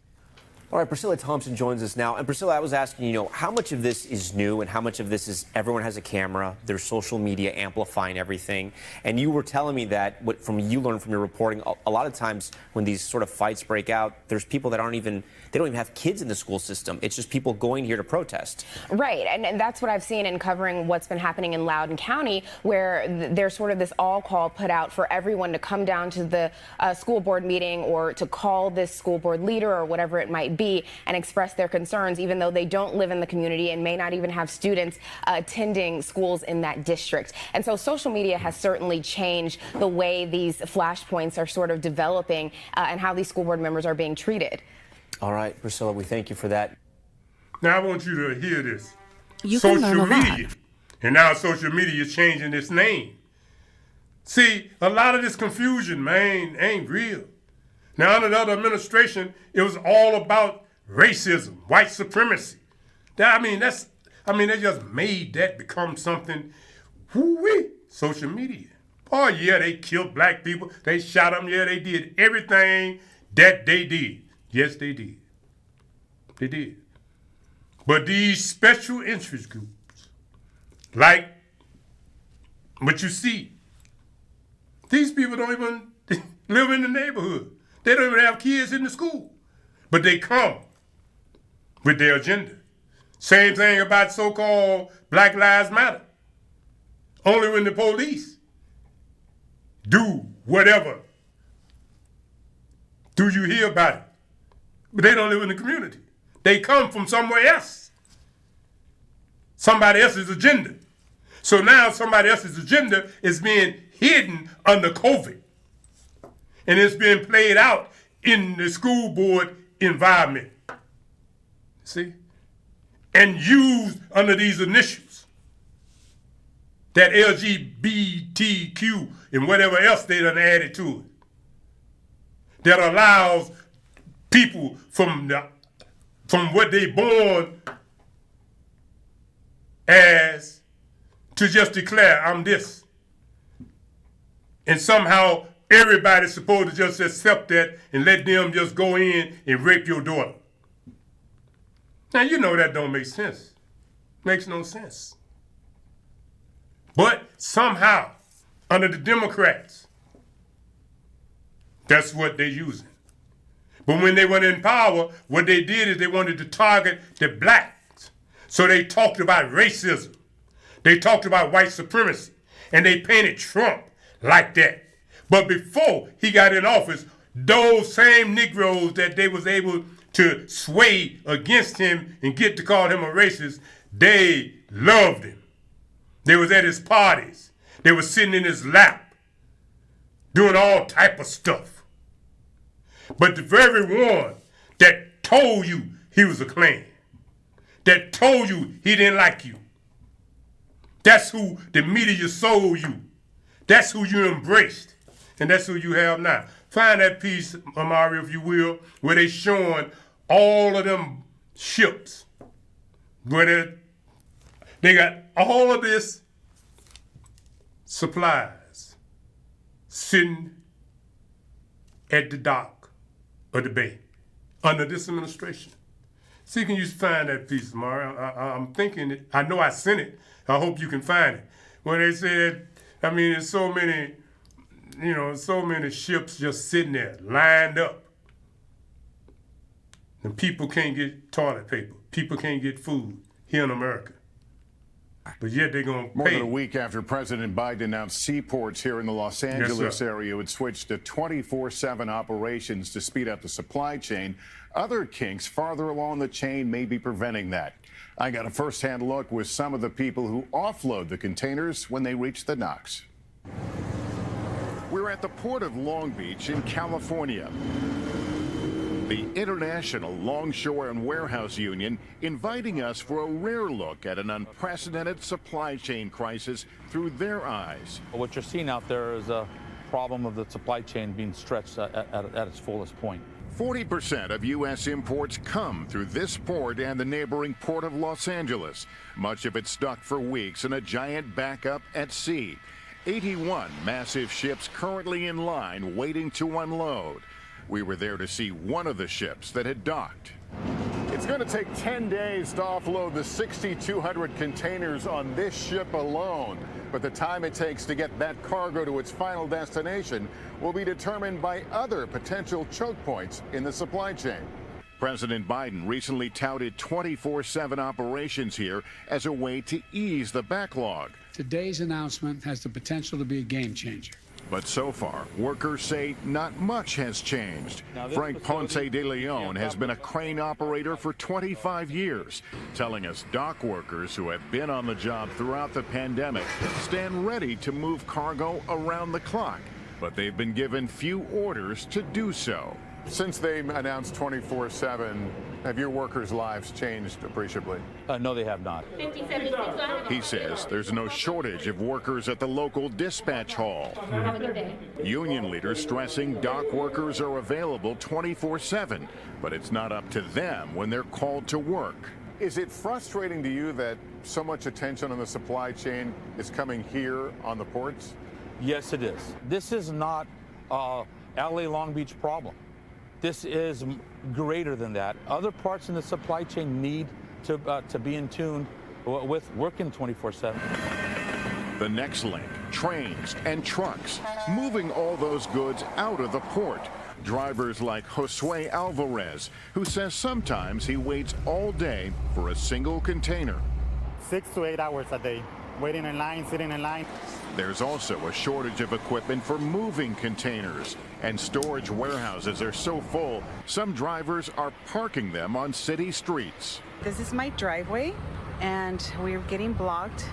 All right, Priscilla Thompson joins us now. And Priscilla, I was asking, how much of this is new and how much of this is everyone has a camera, there's social media amplifying everything. And you were telling me that what you learned from your reporting, a lot of times when these sort of fights break out, there's people that don't even have kids in the school system. It's just people going here to protest. Right, and that's what I've seen in covering what's been happening in Loudoun County, where there's sort of this all call put out for everyone to come down to the school board meeting or to call this school board leader or whatever it might be and express their concerns, even though they don't live in the community and may not even have students attending schools in that district. And so social media has certainly changed the way these flashpoints are sort of developing and how these school board members are being treated. All right, Priscilla, we thank you for that. Now I want you to hear this. You can learn a lot. Media, and now social media is changing its name. See, a lot of this confusion, man, ain't real. Now under the other administration, it was all about racism, white supremacy. They just made that become something. Whoo-wee, social media. Oh yeah, they killed black people. They shot them. Yeah, they did everything that they did. Yes, they did. They did. But these special interest groups, like what you see, these people don't even live in the neighborhood. They don't even have kids in the school. But they come with their agenda. Same thing about so-called Black Lives Matter. Only when the police do whatever do you hear about it. But they don't live in the community. They come from somewhere else. Somebody else's agenda. So now somebody else's agenda is being hidden under COVID. And it's being played out in the school board environment. See? And used under these initials. That LGBTQ and whatever else they done added to it. That allows people from what they born as to just declare, I'm this. And somehow everybody's supposed to just accept that and let them just go in and rape your daughter. Now you know that don't make sense. Makes no sense. But somehow, under the Democrats, that's what they're using. But when they were in power, what they did is they wanted to target the blacks. So they talked about racism. They talked about white supremacy. And they painted Trump like that. But before he got in office, those same Negroes that they was able to sway against him and get to call him a racist, they loved him. They was at his parties. They was sitting in his lap, doing all type of stuff. But the very one that told you he was a Klan, that told you he didn't like you, that's who the media sold you. That's who you embraced. And that's who you have now. Find that piece, Amari, if you will, where they showing all of them ships. Where they got all of this supplies sitting at the dock of the bay under this administration. See, can you find that piece, Amari? I'm thinking it. I know I sent it. I hope you can find it. Where they said, I mean, there's so many, so many ships just sitting there, lined up. And people can't get toilet paper. People can't get food here in America. But yet they're going to pay. More than a week after President Biden announced seaports here in the Los Angeles area would switch to 24/7 operations to speed up the supply chain, other kinks farther along the chain may be preventing that. I got a first-hand look with some of the people who offload the containers when they reach the docks. We're at the port of Long Beach in California. The International Longshore and Warehouse Union inviting us for a rare look at an unprecedented supply chain crisis through their eyes. What you're seeing out there is a problem of the supply chain being stretched at its fullest point. 40% of U.S. imports come through this port and the neighboring port of Los Angeles. Much of it stuck for weeks in a giant backup at sea. 81 massive ships currently in line waiting to unload. We were there to see one of the ships that had docked. It's going to take 10 days to offload the 6,200 containers on this ship alone. But the time it takes to get that cargo to its final destination will be determined by other potential choke points in the supply chain. President Biden recently touted 24/7 operations here as a way to ease the backlog. Today's announcement has the potential to be a game changer. But so far, workers say not much has changed. Frank Ponce de Leon has been a crane operator for 25 years, telling us dock workers who have been on the job throughout the pandemic stand ready to move cargo around the clock, but they've been given few orders to do so. Since they announced 24/7, have your workers' lives changed appreciably? No, they have not. He says there's no shortage of workers at the local dispatch hall. Have a good day. Union leaders stressing dock workers are available 24/7, but it's not up to them when they're called to work. Is it frustrating to you that so much attention on the supply chain is coming here on the ports? Yes, it is. This is not a LA Long Beach problem. This is greater than that. Other parts in the supply chain need to be in tune with working 24/7. The next link, trains and trucks, moving all those goods out of the port. Drivers like Josue Alvarez, who says sometimes he waits all day for a single container. 6 to 8 hours a day, waiting in line, sitting in line. There's also a shortage of equipment for moving containers, and storage warehouses are so full, some drivers are parking them on city streets. This is my driveway, and we're getting blocked,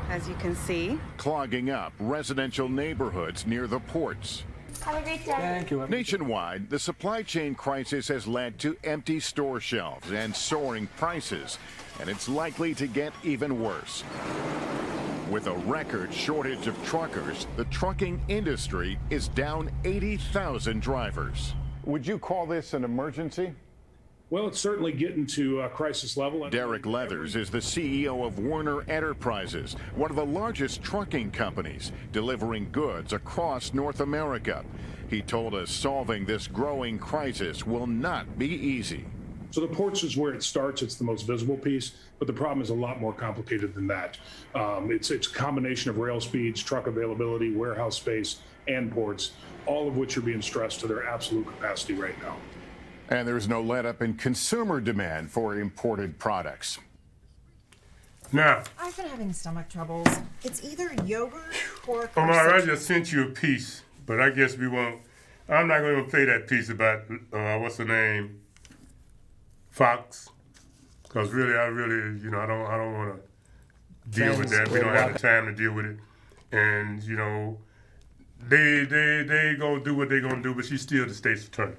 as you can see. Clogging up residential neighborhoods near the ports. Have a great day. Thank you. Nationwide, the supply chain crisis has led to empty store shelves and soaring prices, and it's likely to get even worse. With a record shortage of truckers, the trucking industry is down 80,000 drivers. Would you call this an emergency? Well, it's certainly getting to a crisis level. Derek Leathers is the CEO of Werner Enterprises, one of the largest trucking companies, delivering goods across North America. He told us solving this growing crisis will not be easy. So the ports is where it starts. It's the most visible piece, but the problem is a lot more complicated than that. It's a combination of rail speeds, truck availability, warehouse space, and ports, all of which are being stressed to their absolute capacity right now. And there's no let-up in consumer demand for imported products. Now, I've been having stomach troubles. It's either yogurt, pork, or Omar, I citrus. just sent you a piece, but I guess we won't. I'm not going to play that piece about, what's her name, Fox. Because really, I don't want to deal with that. We don't have the time to deal with it. And, you know, they going to do what they're going to do, but she's still the state's attorney.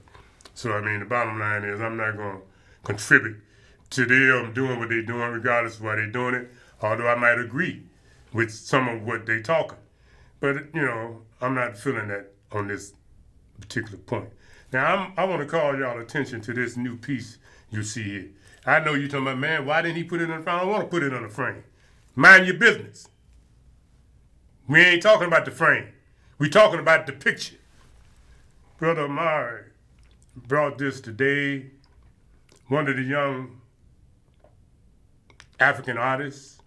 So, I mean, the bottom line is I'm not going to contribute to them doing what they're doing, regardless of why they're doing it, although I might agree with some of what they're talking. But, you know, I'm not feeling that on this particular point. Now, I want to call y'all attention to this new piece you see here. I know you're talking about, man, why didn't he put it on the frame? I don't want to put it on the frame. Mind your business. We ain't talking about the frame. We talking about the picture. Brother Amari brought this today. One of the young African artists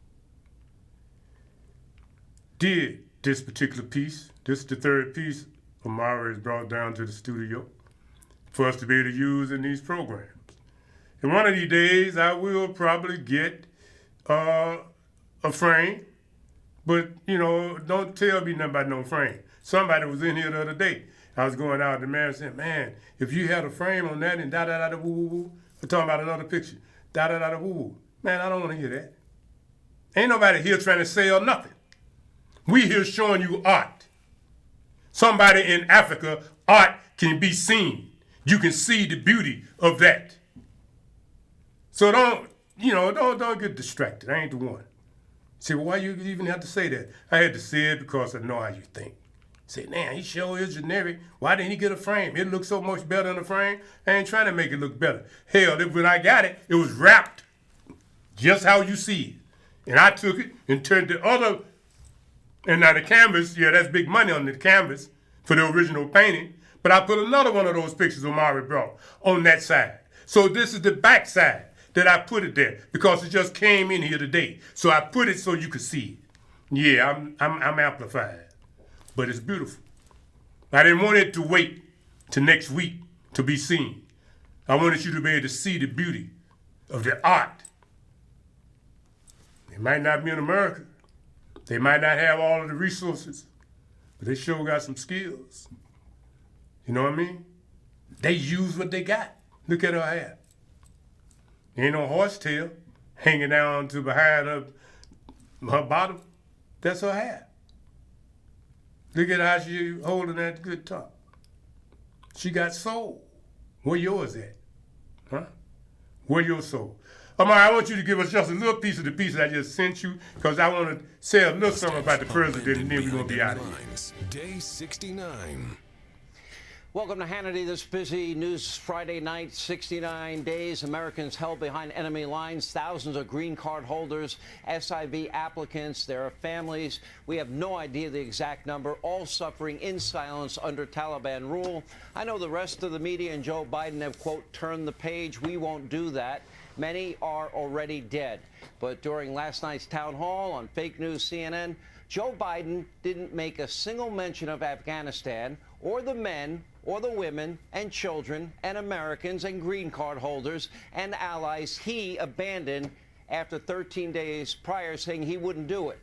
did this particular piece. This is the third piece Amari has brought down to the studio for us to be able to use in these programs. And one of these days, I will probably get a frame, but, you know, don't tell me nothing about no frame. Somebody was in here the other day. I was going out, the man said, man, if you had a frame on that and da-da-da-da-woo-woo-woo, we're talking about another picture, da-da-da-da-woo-woo. Man, I don't want to hear that. Ain't nobody here trying to sell nothing. We here showing you art. Somebody in Africa, art can be seen. You can see the beauty of that. So don't get distracted. I ain't the one. Say, well, why you even have to say that? I had to say it because I know how you think. Say, man, he sure is generic. Why didn't he get a frame? It looks so much better in the frame. I ain't trying to make it look better. Hell, when I got it, it was wrapped just how you see it. And I took it and turned the other, and now the canvas, yeah, that's big money on the canvas for the original painting, but I put another one of those pictures Omari brought on that side. So this is the back side that I put it there because it just came in here today. So I put it so you could see it. Yeah, I'm amplified, but it's beautiful. I didn't want it to wait till next week to be seen. I wanted you to be able to see the beauty of the art. It might not be in America. They might not have all of the resources, but they sure got some skills. You know what I mean? They use what they got. Look at her hair. Ain't no horsetail hanging down to behind her bottom. That's her hair. Look at how she holding that good top. She got soul. Where yours at? Huh? Where your soul? Amari, I want you to give us just a little piece of the piece that I just sent you because I want to say a little something about the president and then we're going to be out of here. Day 69. Welcome to Hannity, this busy news Friday night. 69 days, Americans held behind enemy lines, thousands of green card holders, SIV applicants, their families. We have no idea the exact number, all suffering in silence under Taliban rule. I know the rest of the media and Joe Biden have, quote, turned the page. We won't do that. Many are already dead. But during last night's town hall on fake news CNN, Joe Biden didn't make a single mention of Afghanistan or the men or the women and children and Americans and green card holders and allies he abandoned after 13 days prior, saying he wouldn't do it.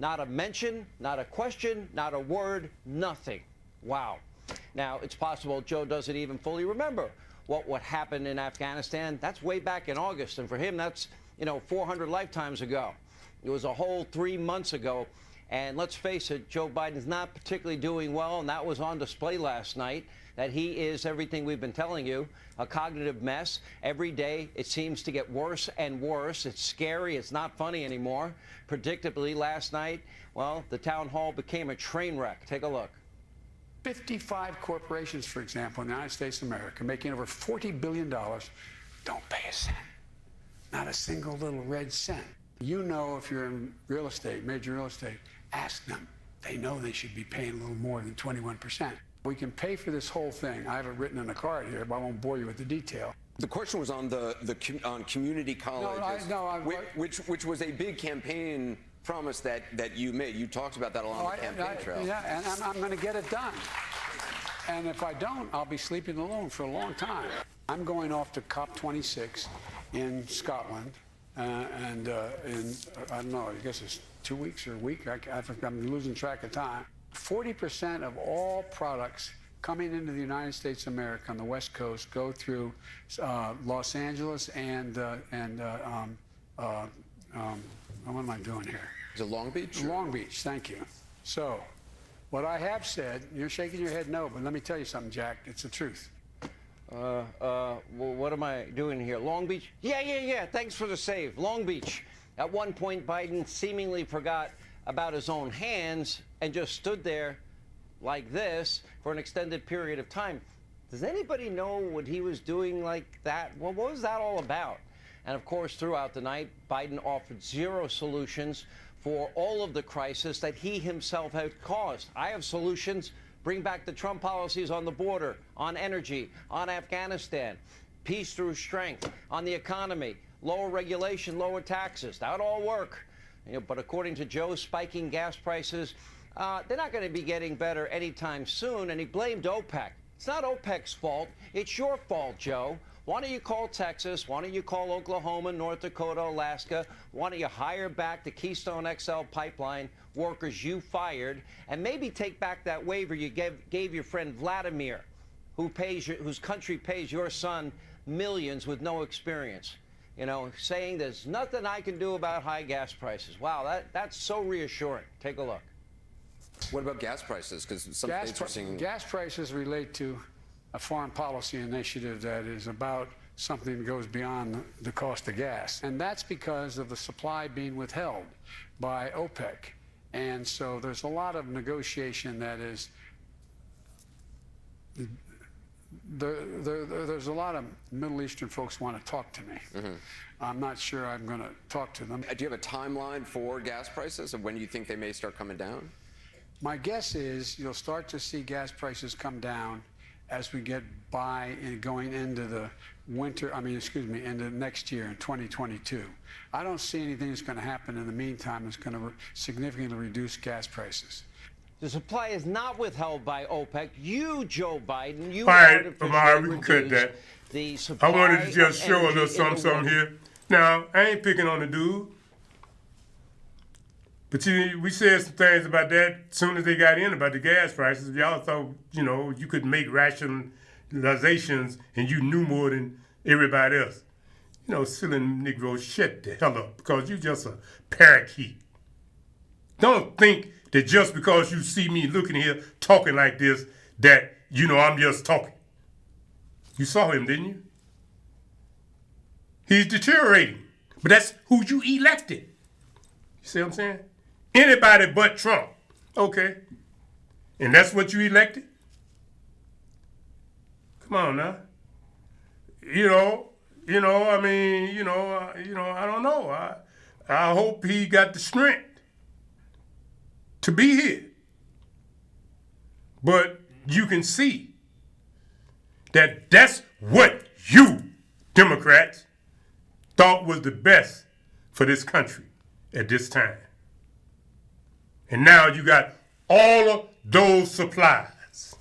Not a mention, not a question, not a word, nothing. Wow. Now, it's possible Joe doesn't even fully remember what happened in Afghanistan. That's way back in August, and for him, that's, 400 lifetimes ago. It was a whole 3 months ago. And let's face it, Joe Biden's not particularly doing well, and that was on display last night, that he is everything we've been telling you, a cognitive mess. Every day it seems to get worse and worse. It's scary. It's not funny anymore. Predictably, last night, well, the town hall became a train wreck. Take a look. 55 corporations, for example, in the United States of America, making over $40 billion, don't pay a cent. Not a single little red cent. You know, if you're in real estate, major real estate, ask them. They know they should be paying a little more than 21%. We can pay for this whole thing. I have it written on a card here, but I won't bore you with the detail. The question was on on community colleges, which was a big campaign promise that you made. You talked about that along the campaign trail. Yeah, and I'm going to get it done. And if I don't, I'll be sleeping alone for a long time. I'm going off to COP26 in Scotland, and in, I don't know, I guess it's 2 weeks or a week. I'm losing track of time. 40% of all products coming into the United States of America on the West Coast go through Los Angeles and what am I doing here? Is it Long Beach? Long Beach, thank you. So, what I have said, you're shaking your head no, but let me tell you something, Jack, it's the truth. Well, what am I doing here? Long Beach? Yeah. Thanks for the save. Long Beach. At one point, Biden seemingly forgot about his own hands and just stood there like this for an extended period of time. Does anybody know what he was doing like that? Well, what was that all about? And of course, throughout the night, Biden offered zero solutions for all of the crisis that he himself had caused. I have solutions. Bring back the Trump policies on the border, on energy, on Afghanistan, peace through strength, on the economy, lower regulation, lower taxes. That would all work. But according to Joe, spiking gas prices, they're not going to be getting better anytime soon. And he blamed OPEC. It's not OPEC's fault. It's your fault, Joe. Why don't you call Texas? Why don't you call Oklahoma, North Dakota, Alaska? Why don't you hire back the Keystone XL pipeline workers you fired, and maybe take back that waiver you gave your friend Vladimir, whose country pays your son millions with no experience, saying there's nothing I can do about high gas prices. Wow, that's so reassuring. Take a look. What about gas prices? Because some states are seeing... Gas prices relate to a foreign policy initiative that is about something that goes beyond the cost of gas. And that's because of the supply being withheld by OPEC. And so there's a lot of negotiation that is, there's a lot of Middle Eastern folks want to talk to me. I'm not sure I'm going to talk to them. Do you have a timeline for gas prices of when you think they may start coming down? My guess is you'll start to see gas prices come down as we get by and going into the into next year in 2022. I don't see anything that's going to happen in the meantime that's going to significantly reduce gas prices. The supply is not withheld by OPEC. You, Joe Biden, you all right, Amar, we can cut that. The supply I wanted to just show a little something here. Now, I ain't picking on the dude. But we said some things about that as soon as they got in about the gas prices. Y'all thought, you could make rationalizations and you knew more than everybody else. Silly Negro, shut the hell up because you just a parakeet. Don't think that just because you see me looking here talking like this that, I'm just talking. You saw him, didn't you? He's deteriorating. But that's who you elected. You see what I'm saying? Anybody but Trump. Okay. And that's what you elected? Come on now. I don't know. I hope he got the strength to be here. But you can see that that's what you, Democrats, thought was the best for this country at this time. And now you got all of those supplies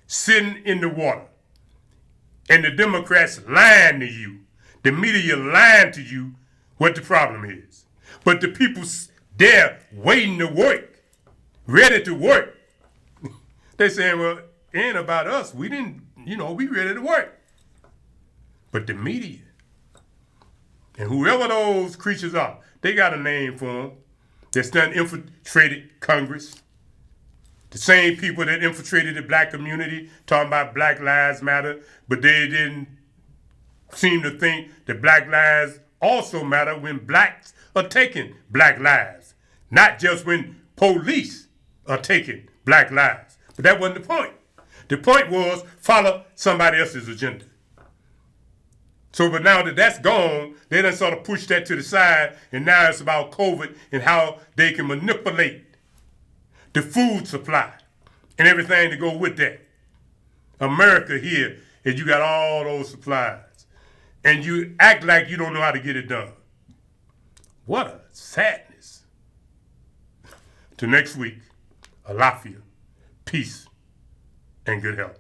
sitting in the water. And the Democrats lying to you. The media lying to you what the problem is. But the people there waiting to work, ready to work. They saying, well, it ain't about us. We didn't, we ready to work. But the media and whoever those creatures are, they got a name for them. That's done infiltrated Congress. The same people that infiltrated the black community, talking about Black Lives Matter, but they didn't seem to think that Black lives also matter when blacks are taking black lives, not just when police are taking black lives. But that wasn't the point. The point was follow somebody else's agenda. So, but now that that's gone, they done sort of pushed that to the side, and now it's about COVID and how they can manipulate the food supply and everything to go with that. America here, and you got all those supplies, and you act like you don't know how to get it done. What a sadness. Till next week, alafia, peace, and good health.